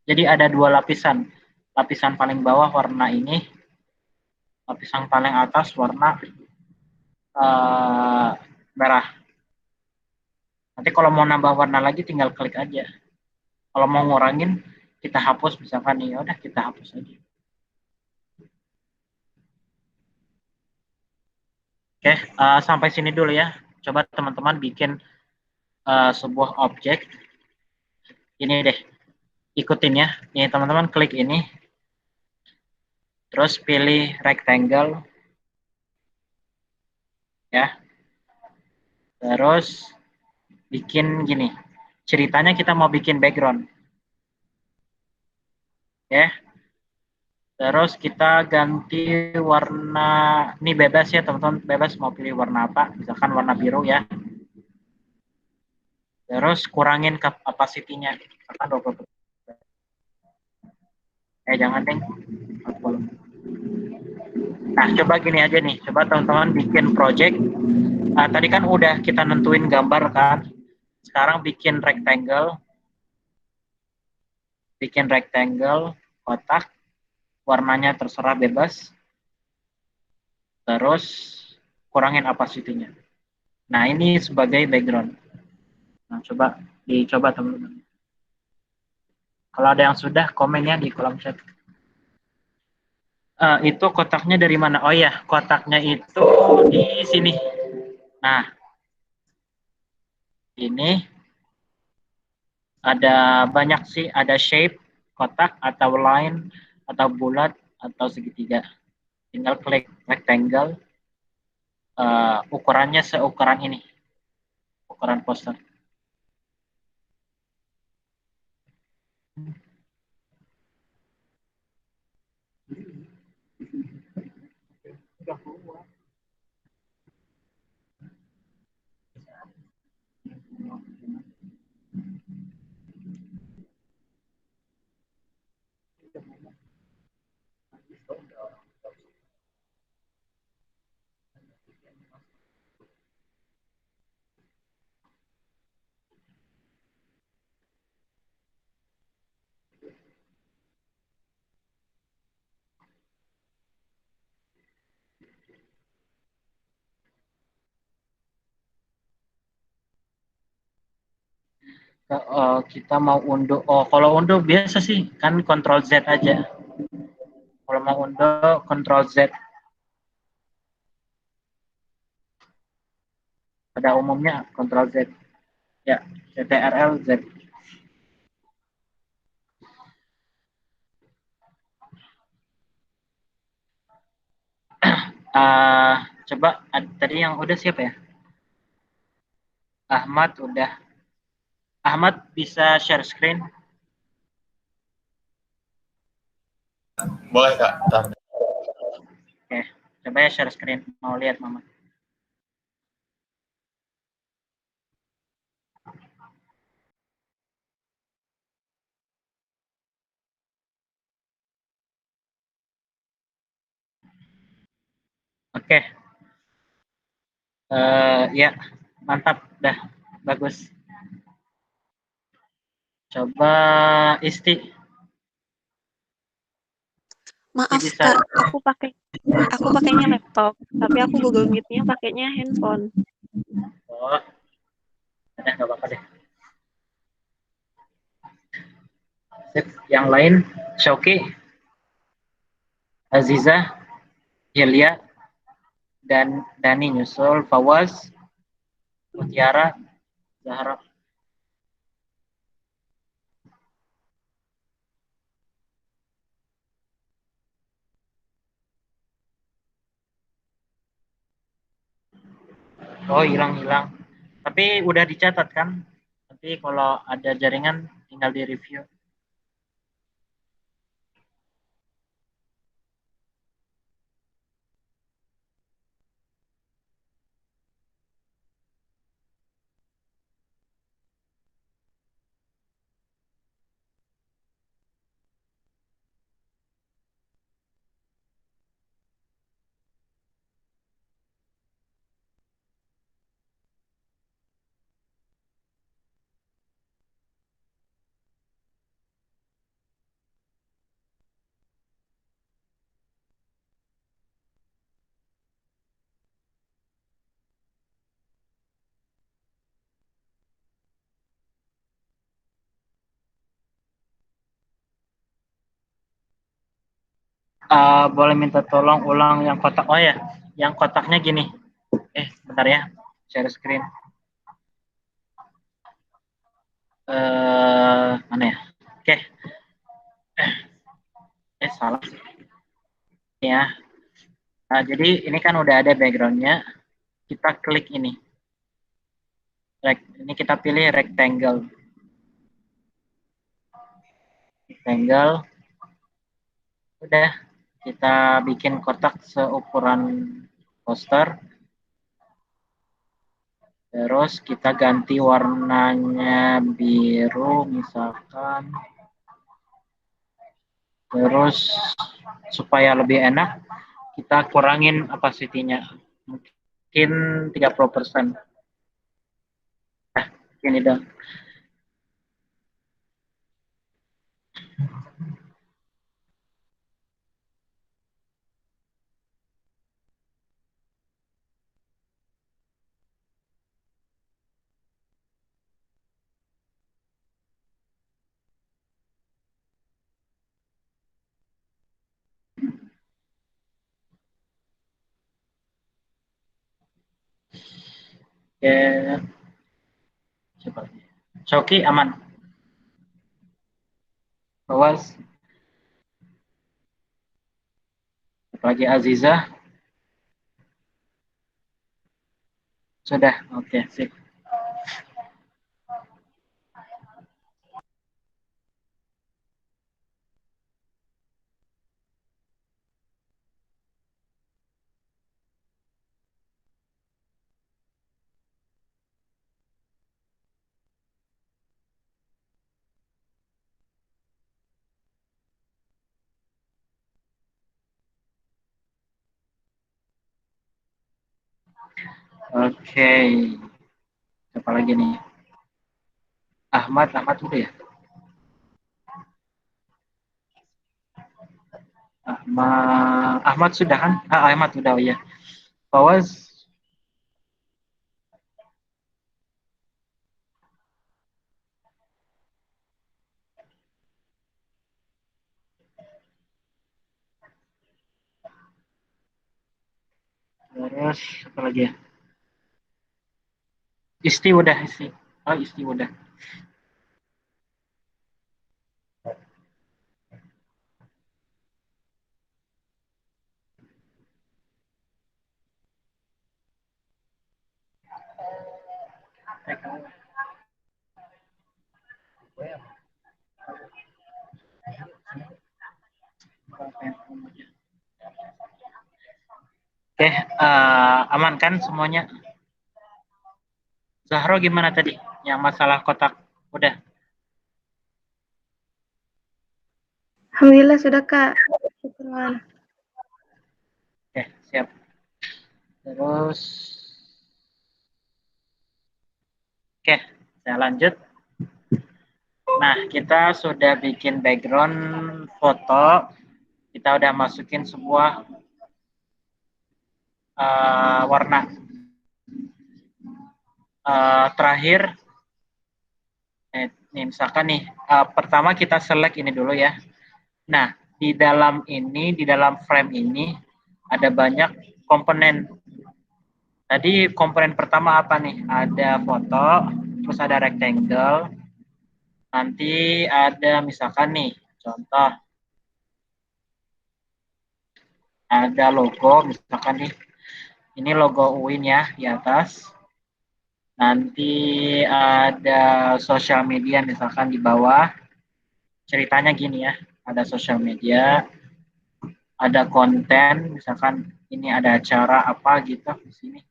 [SPEAKER 1] Jadi ada dua lapisan. Lapisan paling bawah warna ini, lapisan paling atas warna merah. Nanti kalau mau nambah warna lagi tinggal klik aja. Kalau mau ngurangin kita hapus misalkan nih, udah kita hapus aja. Oke, sampai sini dulu ya. Coba teman-teman bikin sebuah objek. Ini deh, ikutin ya. Nih teman-teman klik ini. Terus pilih rectangle. Ya. Terus bikin gini. Ceritanya kita mau bikin background. Oke. Terus kita ganti warna. Ini bebas ya teman-teman. Bebas mau pilih warna apa. Misalkan warna biru ya. Terus kurangin capacity-nya. Misalkan 20%. Jangan deh. Nah, coba gini aja nih. Coba teman-teman bikin project. Tadi kan udah kita nentuin gambar kan. Sekarang bikin rectangle. Bikin rectangle, kotak. Warnanya terserah bebas. Terus kurangin opacity-nya. Nah, ini sebagai background. Nah, coba dicoba teman-teman. Kalau ada yang sudah, komen ya di kolom chat. Itu kotaknya dari mana? Oh ya, kotaknya itu di sini. Nah, ini ada banyak sih, ada shape, kotak, atau line, atau bulat, atau segitiga. Tinggal klik rectangle, ukurannya seukuran ini, ukuran poster. Kita mau unduh. Oh, kalau unduh biasa sih, kan Ctrl Z aja. Kalau mau unduh, Ctrl Z. Pada umumnya Ctrl Z. Ya, Ctrl Z. Coba tadi yang udah siapa ya? Ahmad udah. Ahmad bisa share screen?
[SPEAKER 2] Boleh Kak. Ntar.
[SPEAKER 1] Oke, coba ya share screen. Mau lihat Mama. Oke. Ya, mantap. Dah, bagus. Coba Isti.
[SPEAKER 5] Maaf
[SPEAKER 1] Bisa.
[SPEAKER 5] Kak, aku pakainya laptop, tapi aku Google Meet-nya pakainya handphone.
[SPEAKER 1] Oh, udah nggak apa-apa deh. Sip. Yang lain, Shoki, Aziza, Hilya, dan Dani nyusul, Fawaz, Mutiara, Zahra. Oh, hilang-hilang. Tapi udah dicatat kan? Nanti kalau ada jaringan tinggal di review. Boleh minta tolong ulang yang kotak. Oh ya, yang kotaknya gini. Bentar ya, share screen. Mana ya? Oke. Salah. Ya. Jadi ini kan udah ada backgroundnya. Kita klik ini. Ini kita pilih rectangle. Rectangle. Udah. Kita bikin kotak seukuran poster. Terus kita ganti warnanya biru misalkan. Terus supaya lebih enak, kita kurangin opacity-nya. Mungkin 30%. Nah, ini dong. Oke. Coba. Shoki aman. Awas. Apalagi Aziza. Sudah. Oke, sip. Oke. Apa lagi nih? Ahmad udah ya? Ahmad sudah kan? Ahmad sudah, oh ya. Fawaz. Terus apa lagi ya? Isti udah, Isti. Oh, Isti udah. Oke, aman kan semuanya? Zahro gimana tadi? Yang masalah kotak udah?
[SPEAKER 3] Alhamdulillah sudah Kak. Syukurlah.
[SPEAKER 1] Oke, siap. Terus, oke, saya lanjut. Nah, kita sudah bikin background foto. Kita udah masukin sebuah warna. Terakhir, nih misalkan nih, pertama kita select ini dulu ya. Nah, di dalam frame ini, ada banyak komponen. Tadi komponen pertama apa nih? Ada foto, terus ada rectangle, nanti ada misalkan nih, contoh, ada logo, misalkan nih, ini logo UIN ya, di atas. Nanti ada sosial media, misalkan di bawah. Ceritanya gini ya, ada sosial media, ada konten, misalkan ini ada acara apa gitu di sini.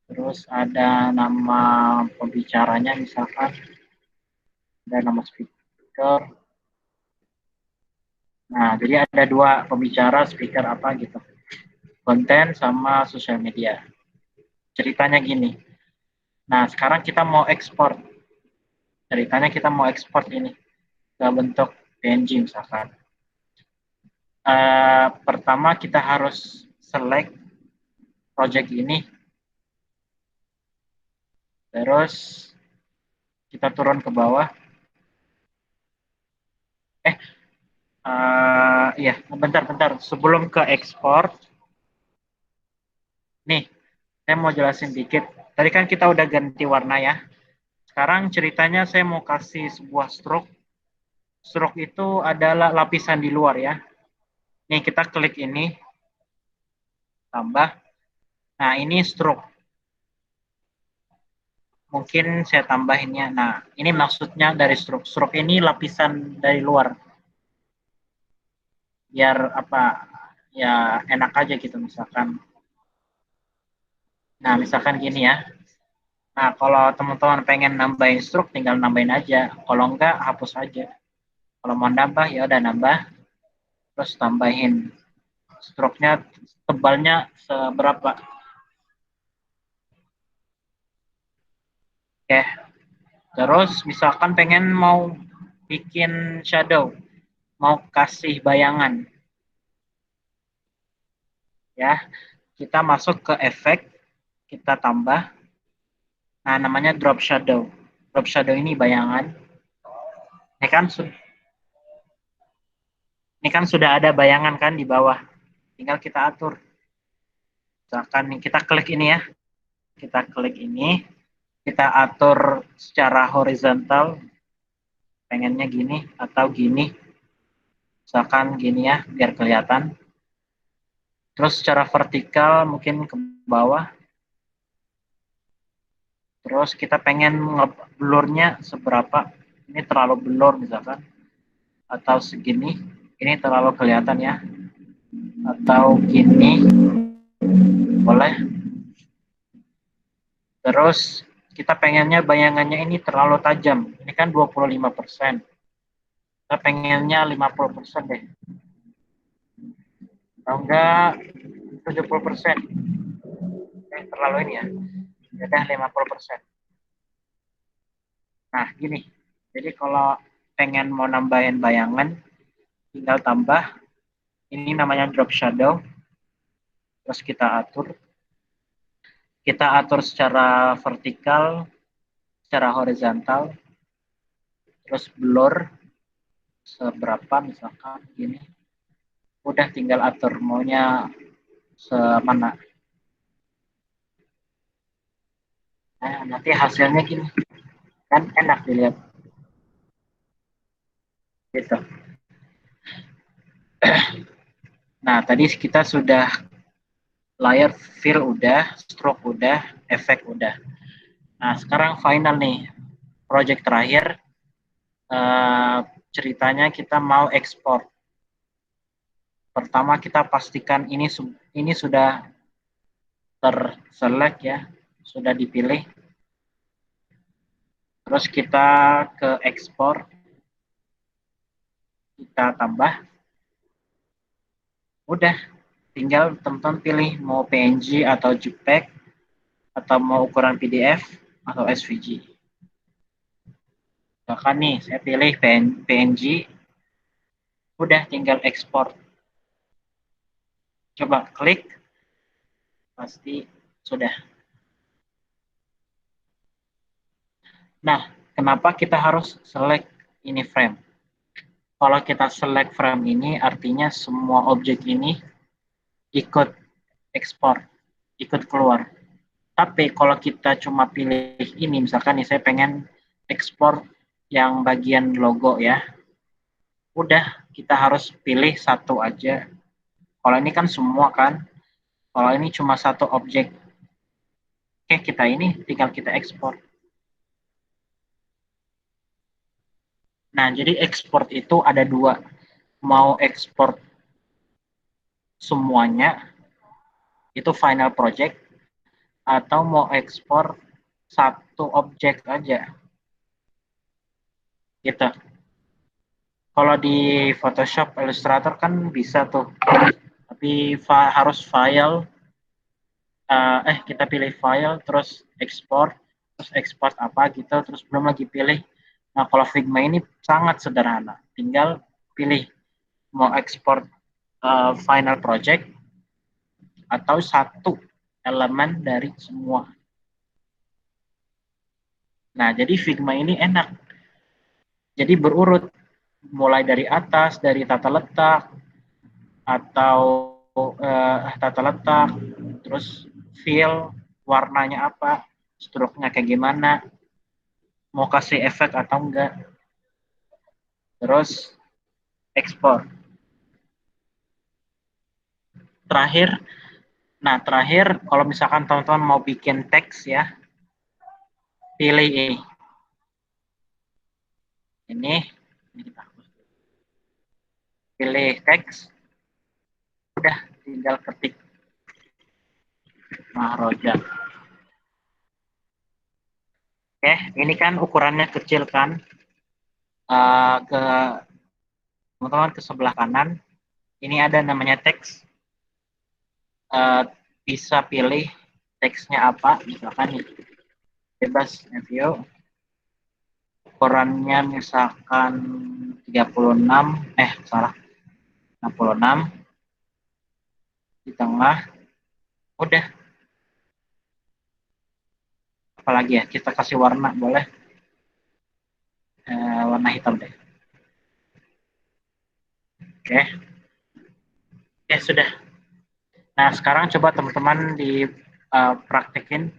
[SPEAKER 1] Terus ada nama pembicaranya, misalkan ada nama speaker. Nah, jadi ada dua pembicara, speaker apa gitu. Konten sama sosial media. Ceritanya gini. Nah, sekarang kita mau ekspor. Ceritanya kita mau ekspor ini ke bentuk PNG misalkan. Pertama kita harus select project ini. Terus kita turun ke bawah. Iya, bentar. Sebelum ke ekspor, nih, saya mau jelasin dikit. Tadi kan kita udah ganti warna ya. Sekarang ceritanya saya mau kasih sebuah stroke. Stroke itu adalah lapisan di luar ya. Nih, kita klik ini. Tambah. Nah, ini stroke. Mungkin saya tambahinnya. Nah, ini maksudnya dari stroke. Stroke ini lapisan dari luar. Biar apa, ya enak aja gitu misalkan. Nah, misalkan gini ya. Nah, kalau teman-teman pengen nambahin stroke, tinggal nambahin aja. Kalau enggak, hapus aja. Kalau mau nambah, ya udah nambah. Terus tambahin stroke-nya, tebalnya seberapa. Oke. Terus misalkan pengen mau bikin shadow, mau kasih bayangan. Ya, kita masuk ke efek, kita tambah. Nah, namanya drop shadow. Drop shadow ini bayangan. Ini kan sudah ada bayangan kan di bawah. Tinggal kita atur. Misalkan kita klik ini ya. Kita klik ini. Kita atur secara horizontal. Pengennya gini atau gini. Misalkan gini ya, biar kelihatan. Terus secara vertikal mungkin ke bawah. Terus kita pengen blurnya seberapa. Ini terlalu blur misalkan. Atau segini. Ini terlalu kelihatan ya. Atau gini. Boleh. Terus kita pengennya bayangannya ini terlalu tajam. Ini kan 25%. Kita pengennya 50% deh. Kalau enggak 70%. Terlalu ini ya. Udah 50%. Nah, gini. Jadi kalau pengen mau nambahin bayangan, tinggal tambah. Ini namanya drop shadow. Terus kita atur. Kita atur secara vertikal, secara horizontal. Terus blur seberapa misalkan gini. Udah tinggal atur maunya semana. Nah, nanti hasilnya gini. Kan enak dilihat. Gitu. Nah, tadi kita sudah layer fill udah, stroke udah, efek udah. Nah, sekarang final nih, project terakhir. Ceritanya kita mau ekspor. Pertama kita pastikan ini sudah terselect ya, sudah dipilih. Terus kita ke ekspor, kita tambah. Udah, tinggal teman-teman pilih mau PNG atau JPEG, atau mau ukuran PDF atau SVG. Bahkan nih, saya pilih PNG, udah tinggal ekspor. Coba klik, pasti sudah. Nah, kenapa kita harus select ini frame? Kalau kita select frame ini, artinya semua objek ini ikut ekspor, ikut keluar. Tapi kalau kita cuma pilih ini, misalkan nih saya pengen ekspor yang bagian logo ya, udah kita harus pilih satu aja. Kalau ini kan semua kan, kalau ini cuma satu objek, oke kita ini tinggal kita ekspor. Nah, jadi ekspor itu ada dua, mau ekspor semuanya, itu final project, atau mau ekspor satu objek aja, gitu. Kalau di Photoshop Illustrator kan bisa tuh, tapi harus file, kita pilih file, terus ekspor apa gitu, terus belum lagi pilih. Nah, kalau Figma ini sangat sederhana, tinggal pilih mau ekspor final project atau satu elemen dari semua. Nah, jadi Figma ini enak. Jadi berurut, mulai dari atas, dari tata letak, atau tata letak, terus fill, warnanya apa, struknya kayak gimana, mau kasih efek atau enggak, terus ekspor. Terakhir, kalau misalkan teman-teman mau bikin teks ya, pilih ini. Ini kita hapus. Pilih teks, udah tinggal ketik Mahroja. Oke, ini kan ukurannya kecil kan, ke teman-teman ke sebelah kanan, ini ada namanya teks, bisa pilih teksnya apa, misalkan bebas review, ukurannya misalkan 36, 66, di tengah, udah. Apalagi ya, kita kasih warna, boleh warna hitam deh. Oke, sudah. Nah, sekarang coba teman-teman dipraktekin.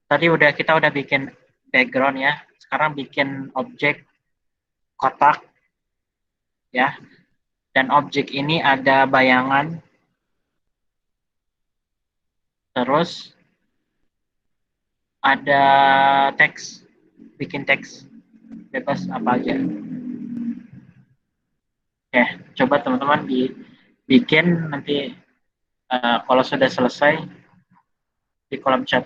[SPEAKER 1] Tadi kita udah bikin background ya, sekarang bikin objek kotak ya, dan objek ini ada bayangan, terus ada teks, bikin teks bebas apa aja. Oke, coba teman-teman dibikin nanti, kalau sudah selesai di kolom chat.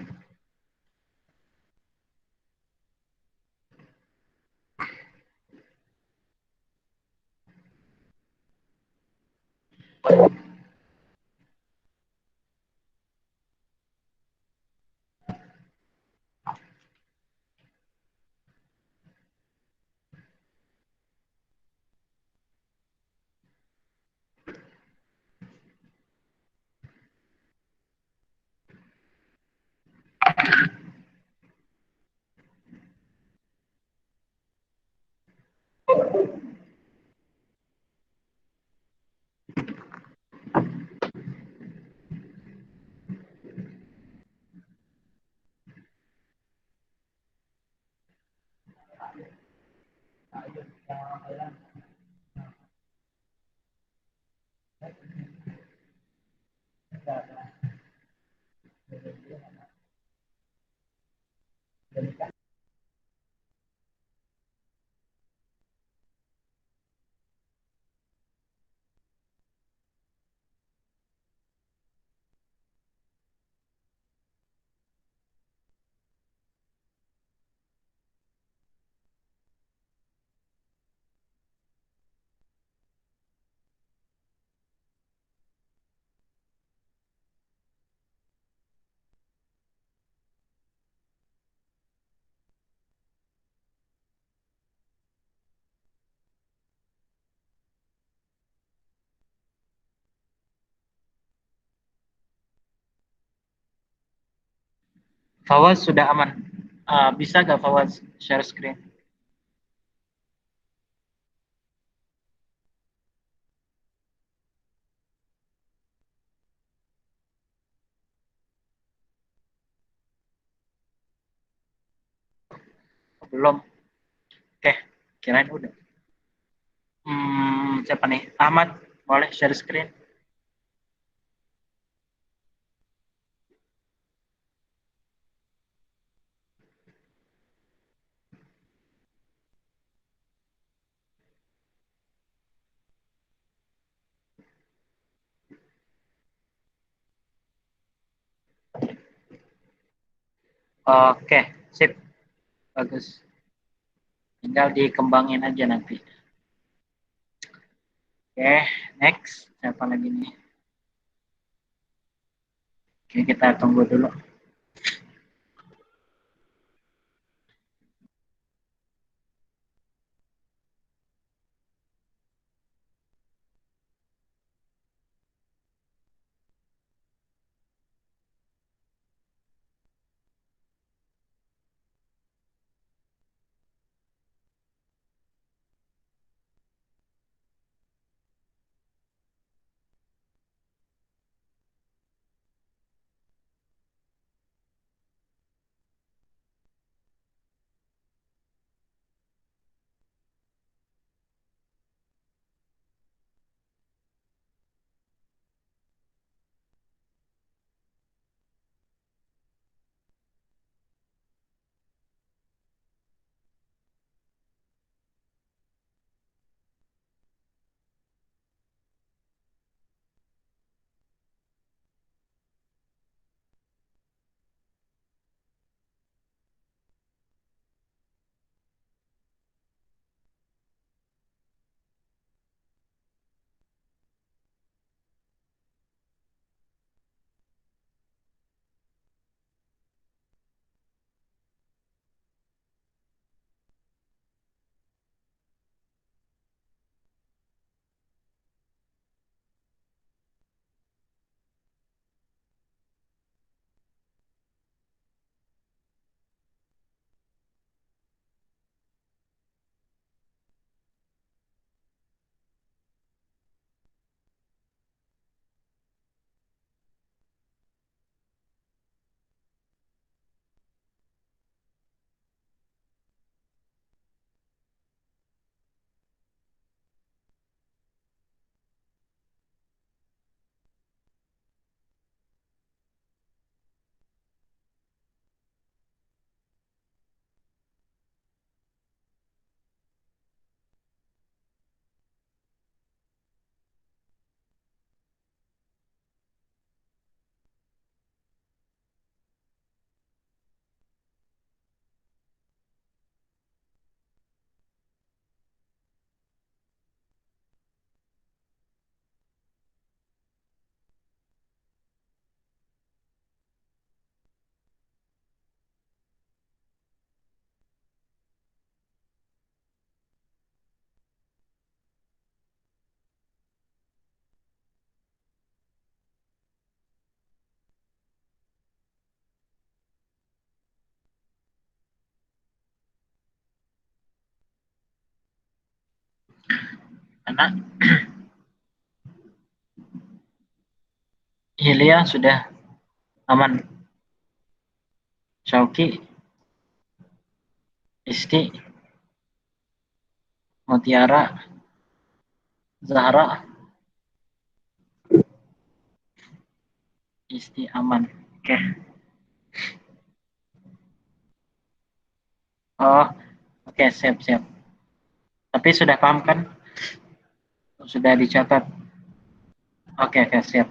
[SPEAKER 1] Fawaz sudah aman. Bisa nggak Fawaz share screen? Belum. Oke, kirain udah. Siapa nih? Ahmad, boleh share screen? Oke, sip. Bagus. Tinggal dikembangin aja nanti. Oke, next. Siapa lagi nih? Oke, kita tunggu dulu. Anak Hilya sudah aman. Syauki, Isti, Mutiara, Zahra, Isti aman. Oke. Oh, oke, siap. Tapi sudah paham kan? Sudah dicatat. Oke, siap.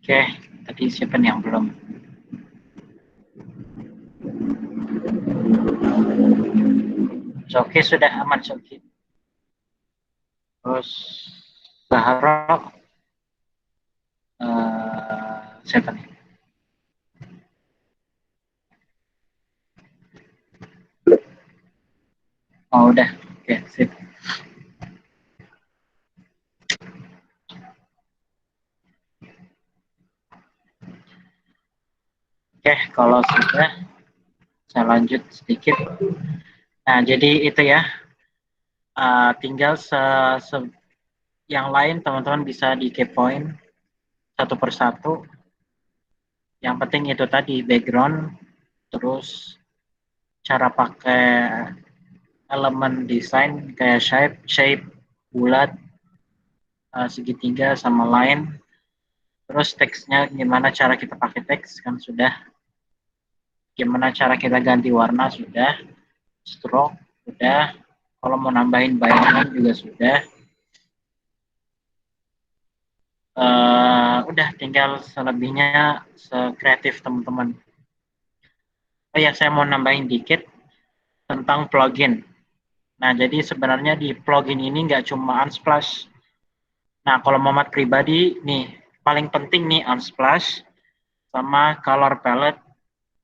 [SPEAKER 1] Oke, tadi siapa nih yang belum? Zoki sudah aman, Zoki. Terus Zahra, siapa nih? Oh udah, oke sip. Oke, kalau sudah saya lanjut sedikit. Nah, jadi itu ya, tinggal yang lain teman-teman bisa dikepoin satu persatu. Yang penting itu tadi background, terus cara pakai elemen desain kayak shape, bulat, segitiga sama line. Terus teksnya gimana cara kita pakai teks kan sudah. Gimana cara kita ganti warna sudah. Stroke sudah. Kalau mau nambahin bayangan juga sudah. Udah tinggal selebihnya sekreatif teman-teman. Oh ya, saya mau nambahin dikit tentang plugin. Nah, jadi sebenarnya di plugin ini nggak cuma Unsplash. Nah, kalau Muhammad pribadi, nih, paling penting nih Unsplash sama color palette,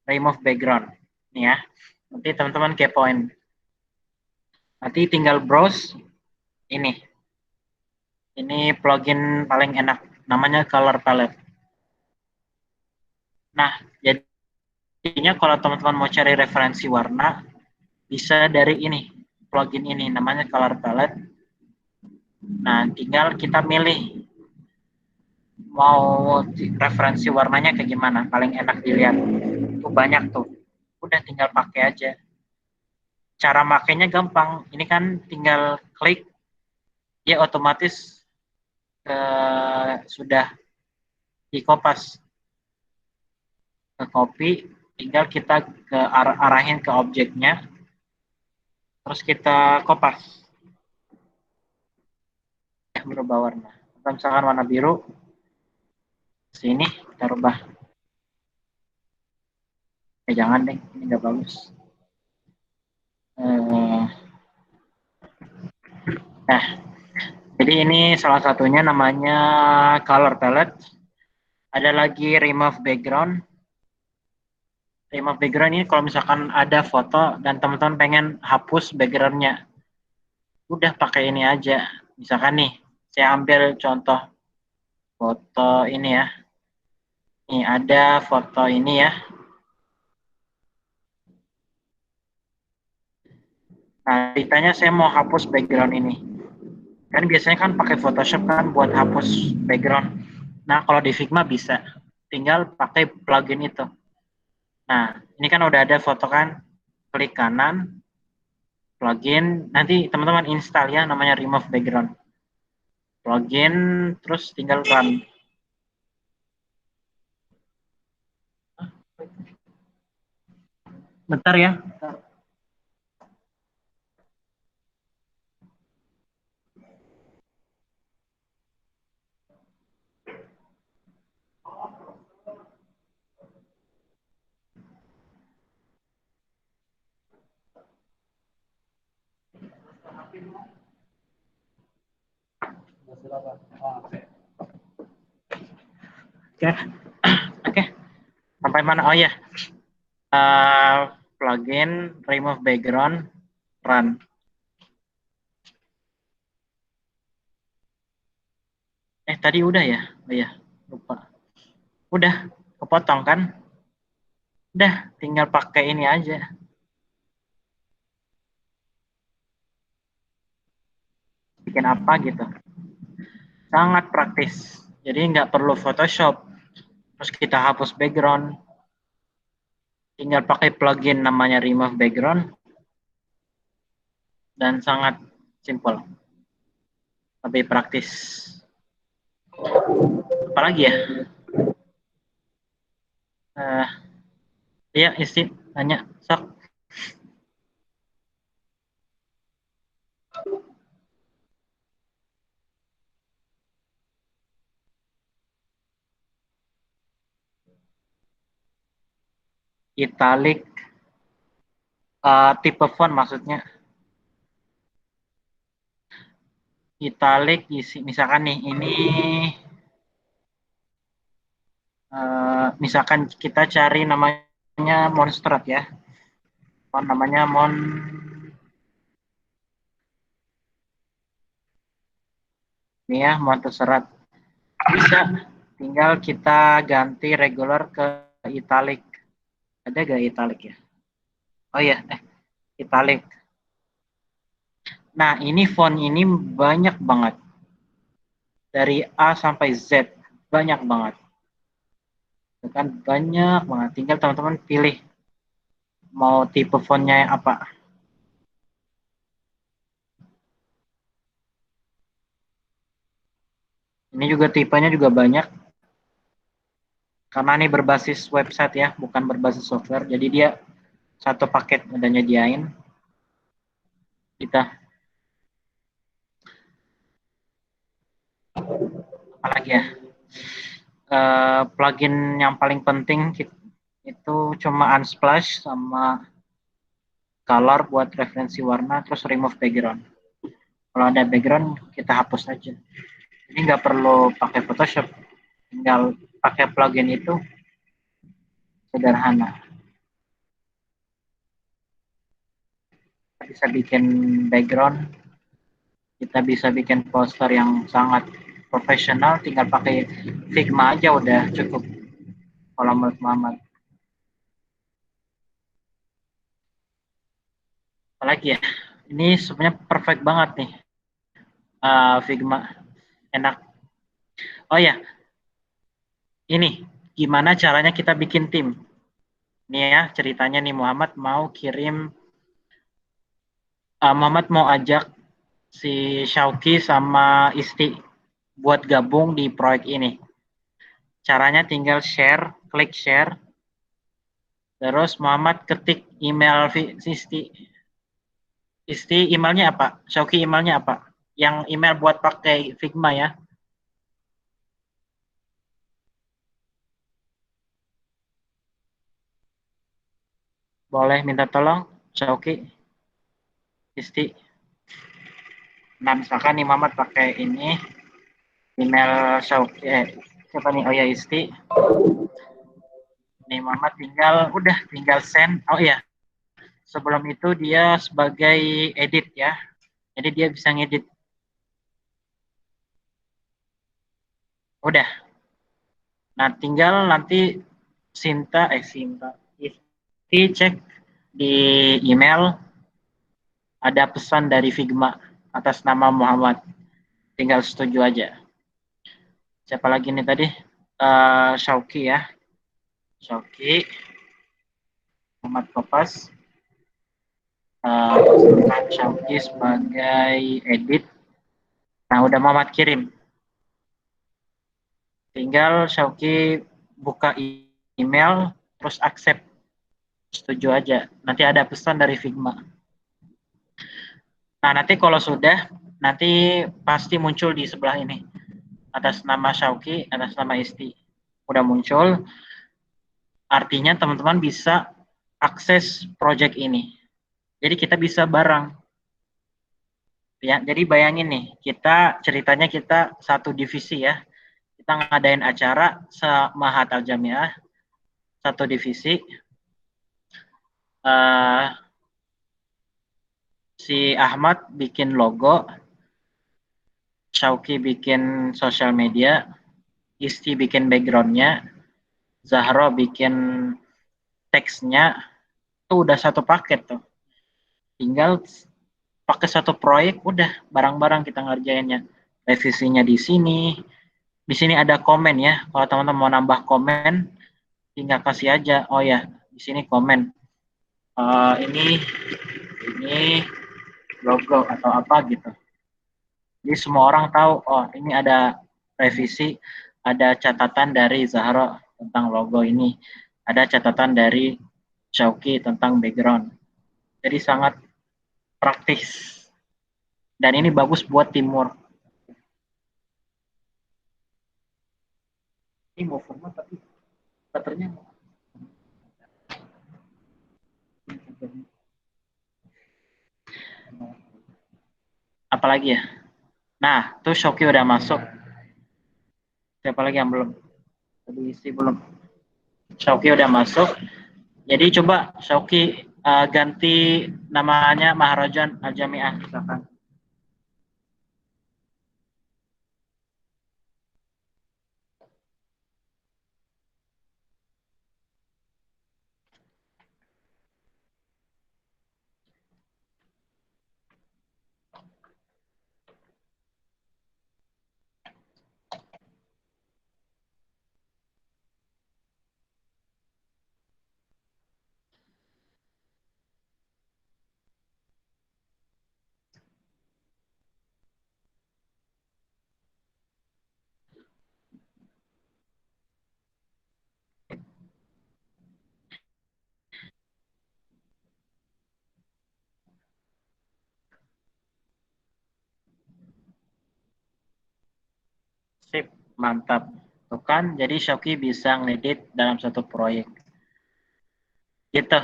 [SPEAKER 1] remove background. Nih ya, nanti teman-teman kepoin. Nanti tinggal browse ini. Ini plugin paling enak, namanya color palette. Nah, jadinya kalau teman-teman mau cari referensi warna, bisa dari ini, plugin ini, namanya color palette. Nah, tinggal kita milih mau referensi warnanya kayak gimana, paling enak dilihat. Tuh banyak tuh, udah tinggal pakai aja. Cara makainya gampang, ini kan tinggal klik, ya otomatis sudah dikopas ke copy, tinggal kita arahin ke objeknya, terus kita kopas, berubah warna. Kalau misalkan warna biru, sini kita rubah. Jangan deh, ini nggak bagus. Nah, jadi ini salah satunya namanya color palette. Ada lagi remove background. Remove background ini kalau misalkan ada foto dan teman-teman pengen hapus backgroundnya, udah pakai ini aja. Misalkan nih, saya ambil contoh foto ini ya. Nih ada foto ini ya. Nah, ceritanya saya mau hapus background ini. Kan biasanya kan pakai Photoshop kan buat hapus background. Nah, kalau di Figma bisa. Tinggal pakai plugin itu. Nah, ini kan udah ada foto kan. Klik kanan, plugin. Nanti teman-teman install ya, namanya remove background. Plugin, terus tinggal run. Bentar ya. Bentar. Oke, oke. Sampai mana? Oh ya, plugin remove background run. Tadi udah ya? Oh ya, lupa. Udah kepotong kan? Udah, tinggal pakai ini aja. Bikin apa gitu. Sangat praktis. Jadi nggak perlu Photoshop. Terus kita hapus background. Tinggal pakai plugin namanya remove background. Dan sangat simple. Lebih praktis. Apalagi ya? Iya, isi tanya. Sok. italic, tipe font maksudnya. Italic, misalkan nih, ini misalkan kita cari namanya Montserrat ya. Font namanya ini ya, Montserrat. Bisa, tinggal kita ganti regular ke italic. Ada gak italic ya? Oh iya, italic. Nah, ini font ini banyak banget. Dari A sampai Z, banyak banget. Kan banyak banget. Tinggal teman-teman pilih mau tipe fontnya yang apa. Ini juga tipenya juga banyak. Karena ini berbasis website ya, bukan berbasis software. Jadi dia satu paket udah nyediain. Kita apalagi ya? Plugin yang paling penting itu cuma Unsplash sama Color buat referensi warna, terus remove background. Kalau ada background kita hapus aja. Jadi nggak perlu pakai Photoshop, tinggal pakai plugin itu, sederhana. Kita bisa bikin background, kita bisa bikin poster yang sangat profesional, tinggal pakai Figma aja udah cukup. Kalau menurut Muhammad. Apalagi ya, ini sebenarnya perfect banget nih. Figma enak. Oh ya, ini gimana caranya kita bikin tim? Nih ya ceritanya nih, Muhammad mau kirim, Muhammad mau ajak si Syauki sama Isti buat gabung di proyek ini. Caranya tinggal share, klik share, terus Muhammad ketik email Isti. Isti emailnya apa? Syauki emailnya apa? Yang email buat pakai Figma ya. Boleh minta tolong, Syauki, Isti. Nah, misalkan nih Muhammad pakai ini, email Syauki, siapa nih? Oh ya, Isti. Nih Muhammad tinggal send. Oh iya, sebelum itu dia sebagai edit ya. Jadi dia bisa ngedit. Udah. Nah, tinggal nanti Sinta, Isti cek di email ada pesan dari Figma atas nama Muhammad. Tinggal setuju aja. Siapa lagi nih tadi? Syauki ya. Syauki, Muhammad Kopas. Syauki sebagai edit. Nah, udah Muhammad kirim. Tinggal Syauki buka email, terus accept. Setuju aja. Nanti ada pesan dari Figma. Nah, nanti kalau sudah, nanti pasti muncul di sebelah ini. Atas nama Syauki, atas nama Isti. Udah muncul, artinya teman-teman bisa akses project ini. Jadi kita bisa bareng. Ya, jadi bayangin nih, ceritanya kita satu divisi ya. Kita ngadain acara Mahat Al Jamiah, satu divisi. Si Ahmad bikin logo, Syauki bikin sosial media, Isti bikin backgroundnya, Zahro bikin teksnya, itu udah satu paket tuh. Tinggal pakai satu proyek, udah barang-barang kita ngerjainnya. Revisinya di sini. Di sini ada komen ya. Kalau teman-teman mau nambah komen, tinggal kasih aja. Oh ya, di sini komen. Ini logo atau apa gitu. Jadi semua orang tahu, oh ini ada revisi, ada catatan dari Zahro tentang logo ini, ada catatan dari Syauki tentang background. Jadi sangat praktis. Dan ini bagus buat teamwork. Ini mau format tapi baterainya Apalagi ya? Nah, tuh Shopee udah masuk. Siapa lagi yang belum? Tadi isi belum. Shopee udah masuk. Jadi coba Shopee ganti namanya Maharajan Al-Jami'ah misalkan. Sip, mantap. Tuh kan, jadi Shopee bisa ngedit dalam satu proyek. Gitu.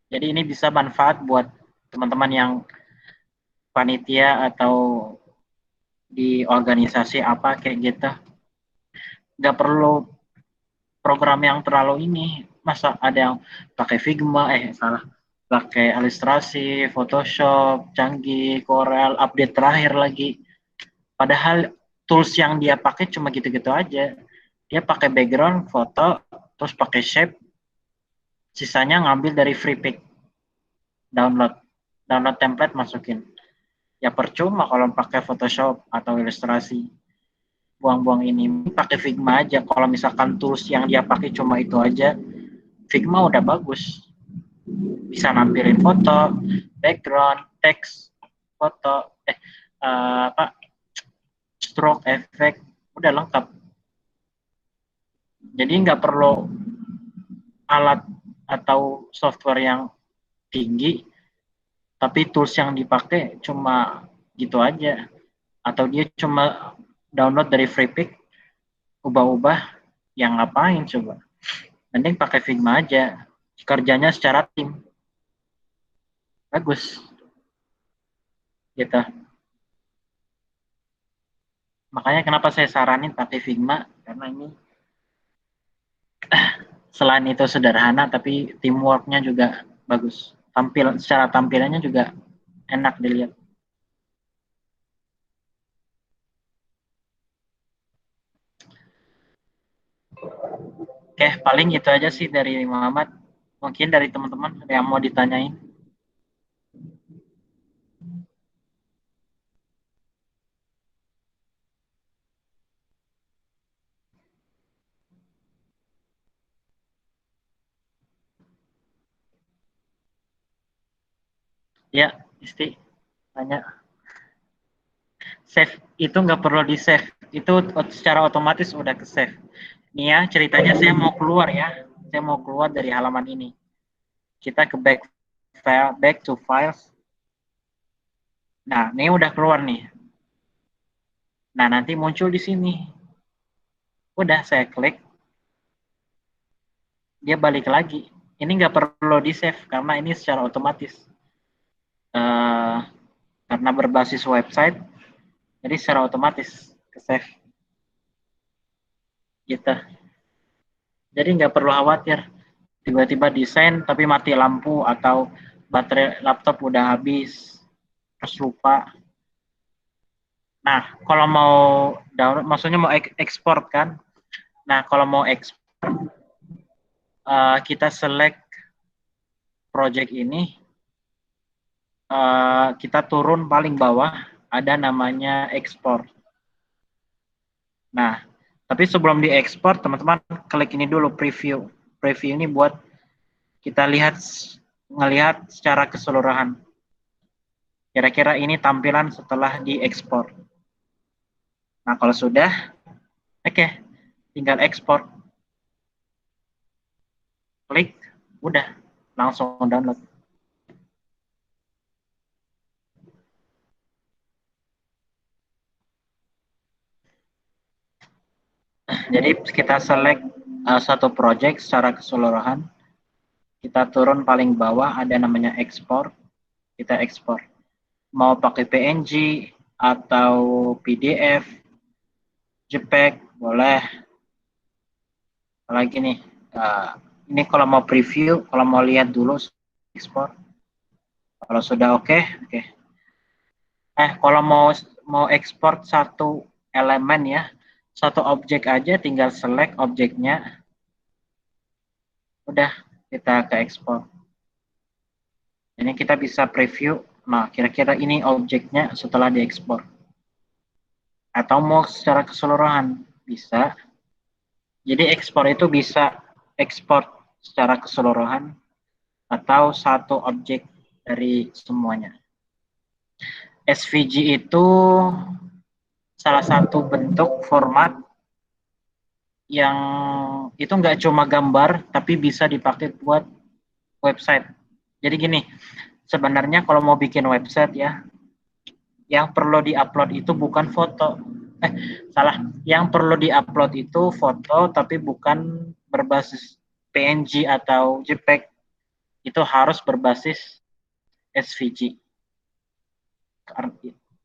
[SPEAKER 1] Jadi ini bisa manfaat buat teman-teman yang panitia atau di organisasi apa kayak gitu. Nggak perlu program yang terlalu ini. Masa ada yang pakai Figma, pakai Illustrasi, Photoshop, canggih, Corel, update terakhir lagi. Padahal tools yang dia pakai cuma gitu-gitu aja. Dia pakai background, foto, terus pakai shape, sisanya ngambil dari free pick. Download template, masukin. Ya percuma kalau pakai Photoshop atau Ilustrasi. Buang-buang ini, pakai Figma aja. Kalau misalkan tools yang dia pakai cuma itu aja, Figma udah bagus. Bisa nampilin foto, background, teks, foto, stroke, efek, udah lengkap. Jadi nggak perlu alat atau software yang tinggi, tapi tools yang dipakai cuma gitu aja. Atau dia cuma download dari free pick, ubah-ubah, yang ngapain coba. Mending pakai Figma aja, kerjanya secara tim. Bagus. Gitu. Makanya kenapa saya saranin pakai Figma, karena ini selain itu sederhana, tapi teamwork-nya juga bagus. Secara tampilannya juga enak dilihat. Oke, paling itu aja sih dari Muhammad. Mungkin dari teman-teman ada yang mau ditanyain. Ya, Isti, tanya. Save itu nggak perlu di save, itu secara otomatis udah ke save. Nih ya, ceritanya saya mau keluar ya, saya mau keluar dari halaman ini. Kita ke back to files. Nah, ini udah keluar nih. Nah, nanti muncul di sini. Udah saya klik, dia balik lagi. Ini nggak perlu di save karena ini secara otomatis. Karena berbasis website, jadi secara otomatis ke save. Gitu. Jadi nggak perlu khawatir tiba-tiba desain tapi mati lampu atau baterai laptop udah habis terus lupa. Nah, kalau mau download, maksudnya mau ekspor kan? Nah, kalau mau ekspor, kita select project ini, kita turun paling bawah, ada namanya ekspor. Nah, tapi sebelum diekspor, teman-teman klik ini dulu, preview. Preview ini buat kita ngelihat secara keseluruhan. Kira-kira ini tampilan setelah diekspor. Nah, kalau sudah, oke, tinggal ekspor. Klik, udah, langsung download. Jadi kita select satu project secara keseluruhan. Kita turun paling bawah, ada namanya ekspor. Kita ekspor. Mau pakai PNG, atau PDF, JPEG, boleh. Apalagi nih, ini kalau mau preview, kalau mau lihat dulu ekspor. Kalau sudah oke. Kalau mau ekspor satu elemen ya, satu objek aja, tinggal select objeknya, udah kita ke ekspor. Ini kita bisa preview. Nah, kira-kira ini objeknya setelah diekspor. Atau mau secara keseluruhan, bisa. Jadi ekspor itu bisa ekspor secara keseluruhan atau satu objek dari semuanya. SVG itu salah satu bentuk format yang itu nggak cuma gambar, tapi bisa dipakai buat website. Jadi gini, sebenarnya kalau mau bikin website ya, yang perlu diupload itu bukan foto. Yang perlu diupload itu foto, tapi bukan berbasis PNG atau JPEG. Itu harus berbasis SVG.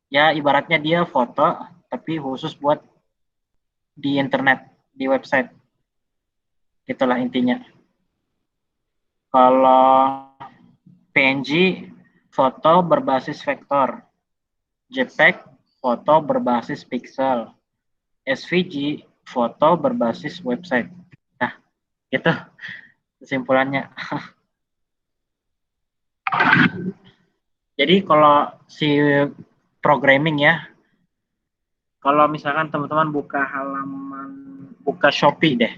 [SPEAKER 1] Ya, ibaratnya dia foto, tapi khusus buat di internet, di website. Itulah intinya. Kalau PNG, foto berbasis vektor. JPEG, foto berbasis pixel. SVG, foto berbasis website. Nah, itu kesimpulannya. Jadi kalau si programming ya, kalau misalkan teman-teman buka Shopee deh,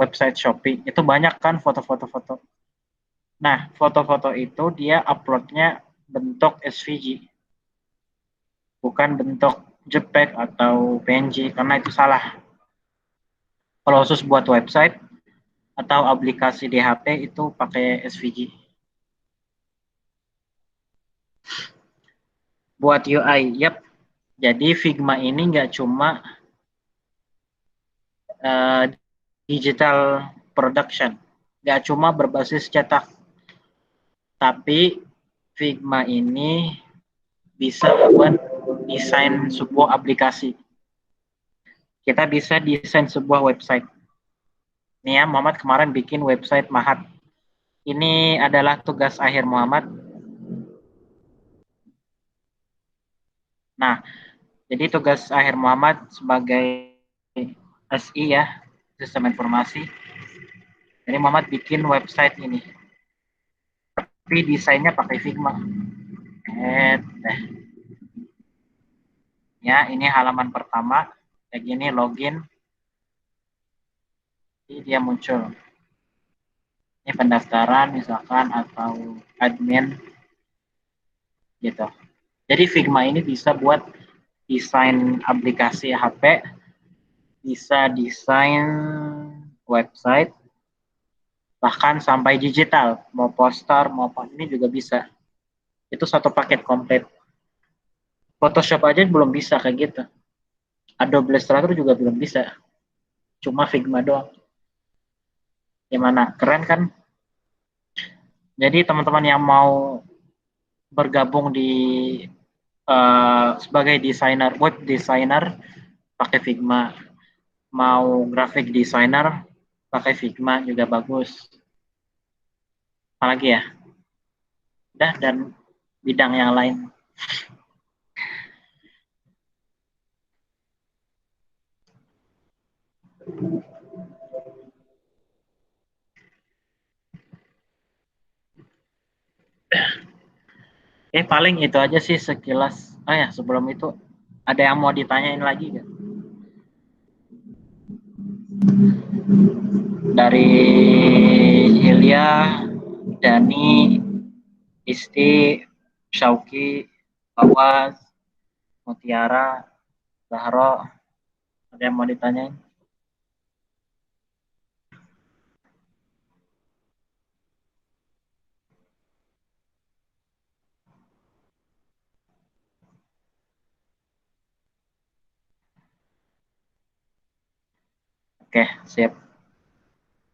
[SPEAKER 1] website Shopee, itu banyak kan foto-foto. Nah, foto-foto itu dia uploadnya bentuk SVG, bukan bentuk JPEG atau PNG, karena itu salah. Kalau khusus buat website atau aplikasi di HP itu pakai SVG. Buat UI, yep. Jadi Figma ini nggak cuma digital production, nggak cuma berbasis cetak, tapi Figma ini bisa buat desain sebuah aplikasi. Kita bisa desain sebuah website. Nih ya, Muhammad kemarin bikin website Mahat. Ini adalah tugas akhir Muhammad. Nah, jadi tugas akhir Muhammad sebagai SI ya, sistem informasi. Jadi Muhammad bikin website ini. Tapi desainnya pakai Figma. Ya, ini halaman pertama. Kayak gini, login. Jadi dia muncul. Ini pendaftaran misalkan atau admin gitu. Jadi Figma ini bisa buat desain aplikasi HP, bisa desain website, bahkan sampai digital, mau poster, mau apa ini juga bisa. Itu satu paket komplit. Photoshop aja belum bisa kayak gitu. Adobe Illustrator juga belum bisa. Cuma Figma doang. Gimana? Keren kan? Jadi teman-teman yang mau bergabung di sebagai desainer, web designer pakai Figma, mau graphic designer pakai Figma juga bagus. Apalagi ya, udah, dan bidang yang lain. Paling itu aja sih sekilas. Oh ya, sebelum itu ada yang mau ditanyain lagi gak? Dari Ilya, Dani, Isti, Syauki, Fawaz, Mutiara, Zahro, ada yang mau ditanyain? Oke, siap.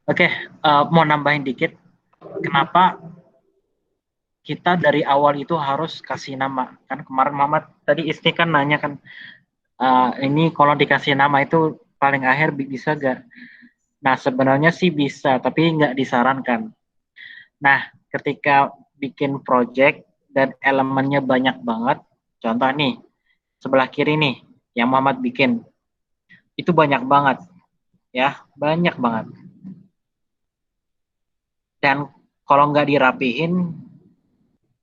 [SPEAKER 1] Oke, mau nambahin dikit. Kenapa kita dari awal itu harus kasih nama. Kan kemarin Muhammad tadi Isti kan nanya kan, ini kalau dikasih nama itu paling akhir bisa gak? Nah sebenarnya sih bisa, tapi nggak disarankan. Nah ketika bikin project dan elemennya banyak banget, contoh nih sebelah kiri nih yang Muhammad bikin, itu banyak banget, ya banyak banget. Dan kalau nggak dirapihin,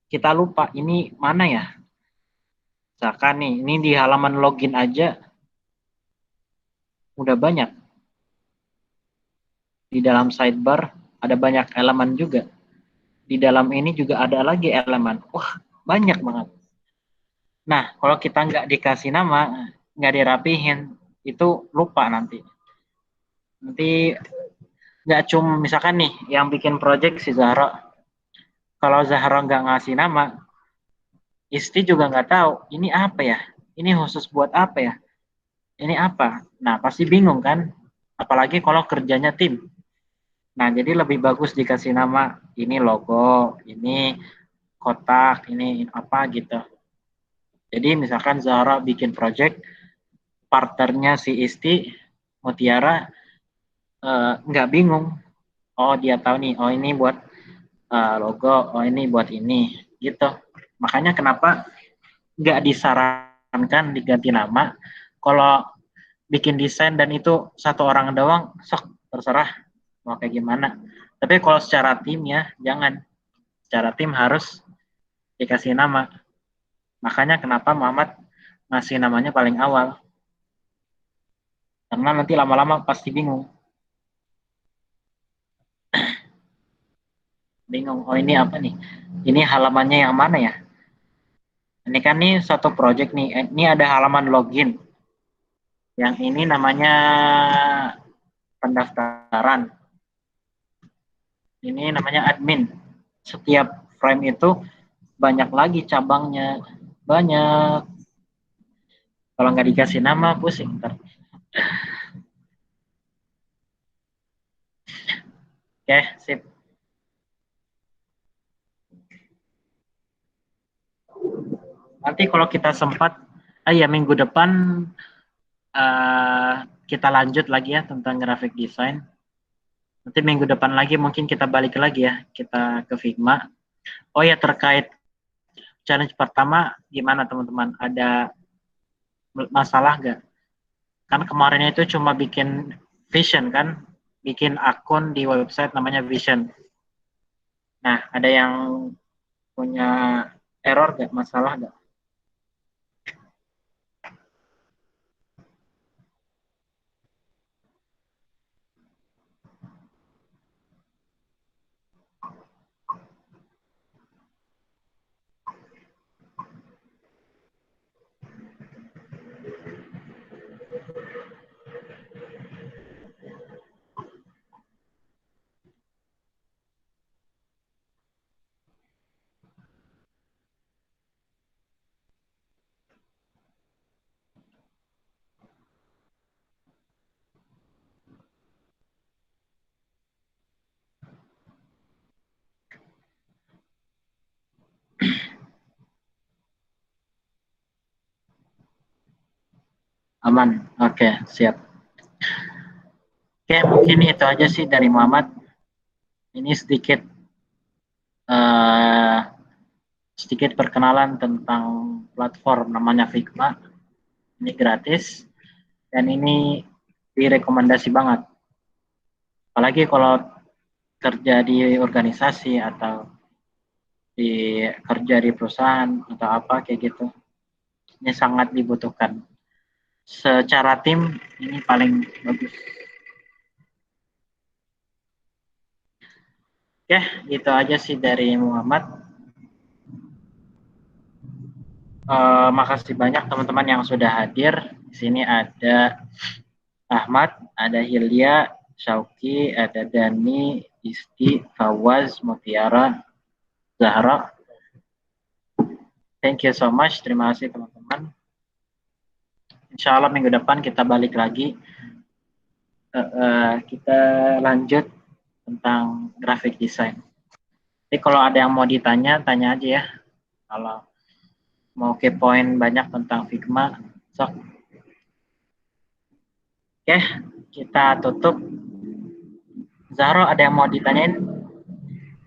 [SPEAKER 1] kita lupa ini mana ya. Misalkan nih, ini di halaman login aja udah banyak. Di dalam sidebar ada banyak elemen juga. Di dalam ini juga ada lagi elemen. Wah, banyak banget. Nah, kalau kita nggak dikasih nama, nggak dirapihin, itu lupa nanti. Nanti nggak cuma misalkan nih, yang bikin project si Zahra. Kalau Zahra nggak ngasih nama, Isti juga nggak tahu ini apa ya, ini khusus buat apa ya, ini apa. Nah pasti bingung kan, apalagi kalau kerjanya tim. Nah jadi lebih bagus dikasih nama, ini logo, ini kotak, ini apa gitu. Jadi misalkan Zahra bikin project, partnernya si Isti Mutiara nggak bingung, oh dia tahu nih, oh ini buat logo, oh ini buat ini gitu. Makanya kenapa nggak disarankan diganti nama. Kalau bikin desain dan itu satu orang doang, sok terserah mau kayak gimana. Tapi kalau secara tim ya jangan. Secara tim harus dikasih nama. Makanya kenapa Muhammad ngasih namanya paling awal. Karena nanti lama-lama pasti bingung. Bingung, oh ini apa nih? Ini halamannya yang mana ya? Ini kan nih satu project nih, ini ada halaman login. Yang ini namanya pendaftaran. Ini namanya admin. Setiap frame itu banyak lagi cabangnya. Banyak. Kalau nggak dikasih nama, pusing ntar. Oke, sip. Nanti kalau kita sempat, ya minggu depan kita lanjut lagi ya tentang graphic design. Nanti minggu depan lagi mungkin kita balik lagi ya, kita ke Figma. Oh ya, terkait challenge pertama, gimana teman-teman? Ada masalah nggak? Kan kemarin itu cuma bikin Vision kan, bikin akun di website namanya Vision. Nah, ada yang punya error nggak, masalah nggak? Aman, oke, siap. Oke, mungkin itu aja sih dari Muhammad. Ini sedikit perkenalan tentang platform namanya Figma. Ini gratis dan ini direkomendasi banget. Apalagi kalau kerja di organisasi atau kerja di perusahaan atau apa kayak gitu. Ini sangat dibutuhkan. Secara tim ini paling bagus. Oke, itu aja sih dari Muhammad. Makasih banyak teman-teman yang sudah hadir. Di sini ada Ahmad, ada Hilya, Syauki, ada Dani, Isti, Fawaz, Mutiara, Zahra. Thank you so much. Terima kasih teman-teman. Insya Allah minggu depan kita balik lagi. Kita lanjut tentang graphic design. Jadi kalau ada yang mau ditanya, tanya aja ya. Kalau mau kepoin banyak tentang Figma, sok. Oke, kita tutup. Zahro, ada yang mau ditanyain?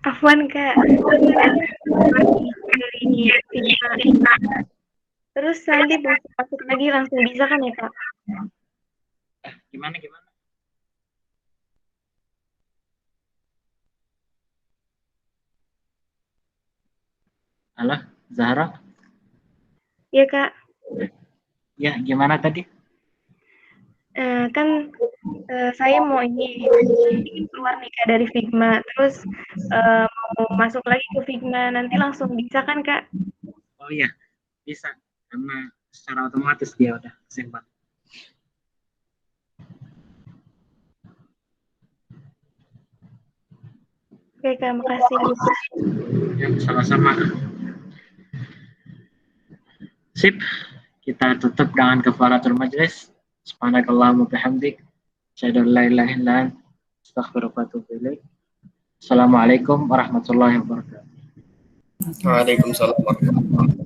[SPEAKER 3] Afwan Kak. Dari Figma. Terus nanti masuk lagi langsung bisa kan ya Kak?
[SPEAKER 1] Gimana? Halo, Zahro?
[SPEAKER 3] Iya Kak.
[SPEAKER 1] Ya, gimana tadi?
[SPEAKER 3] Kan saya mau ini keluar nih Kak dari Figma. Terus mau masuk lagi ke Figma. Nanti langsung bisa kan Kak?
[SPEAKER 1] Oh iya, bisa. Karena secara otomatis dia udah kesimpan.
[SPEAKER 3] Oke Kak, makasih.
[SPEAKER 1] Ya, sama-sama. Sip, kita tutup dengan kafaratul majlis. Subhanakallahumma bihamdik. Asyhadu an la ilaha illa anta, astaghfiruka wa atubu ilaik. Assalamualaikum warahmatullahi wabarakatuh.
[SPEAKER 2] Waalaikumsalam warahmatullahi wabarakatuh.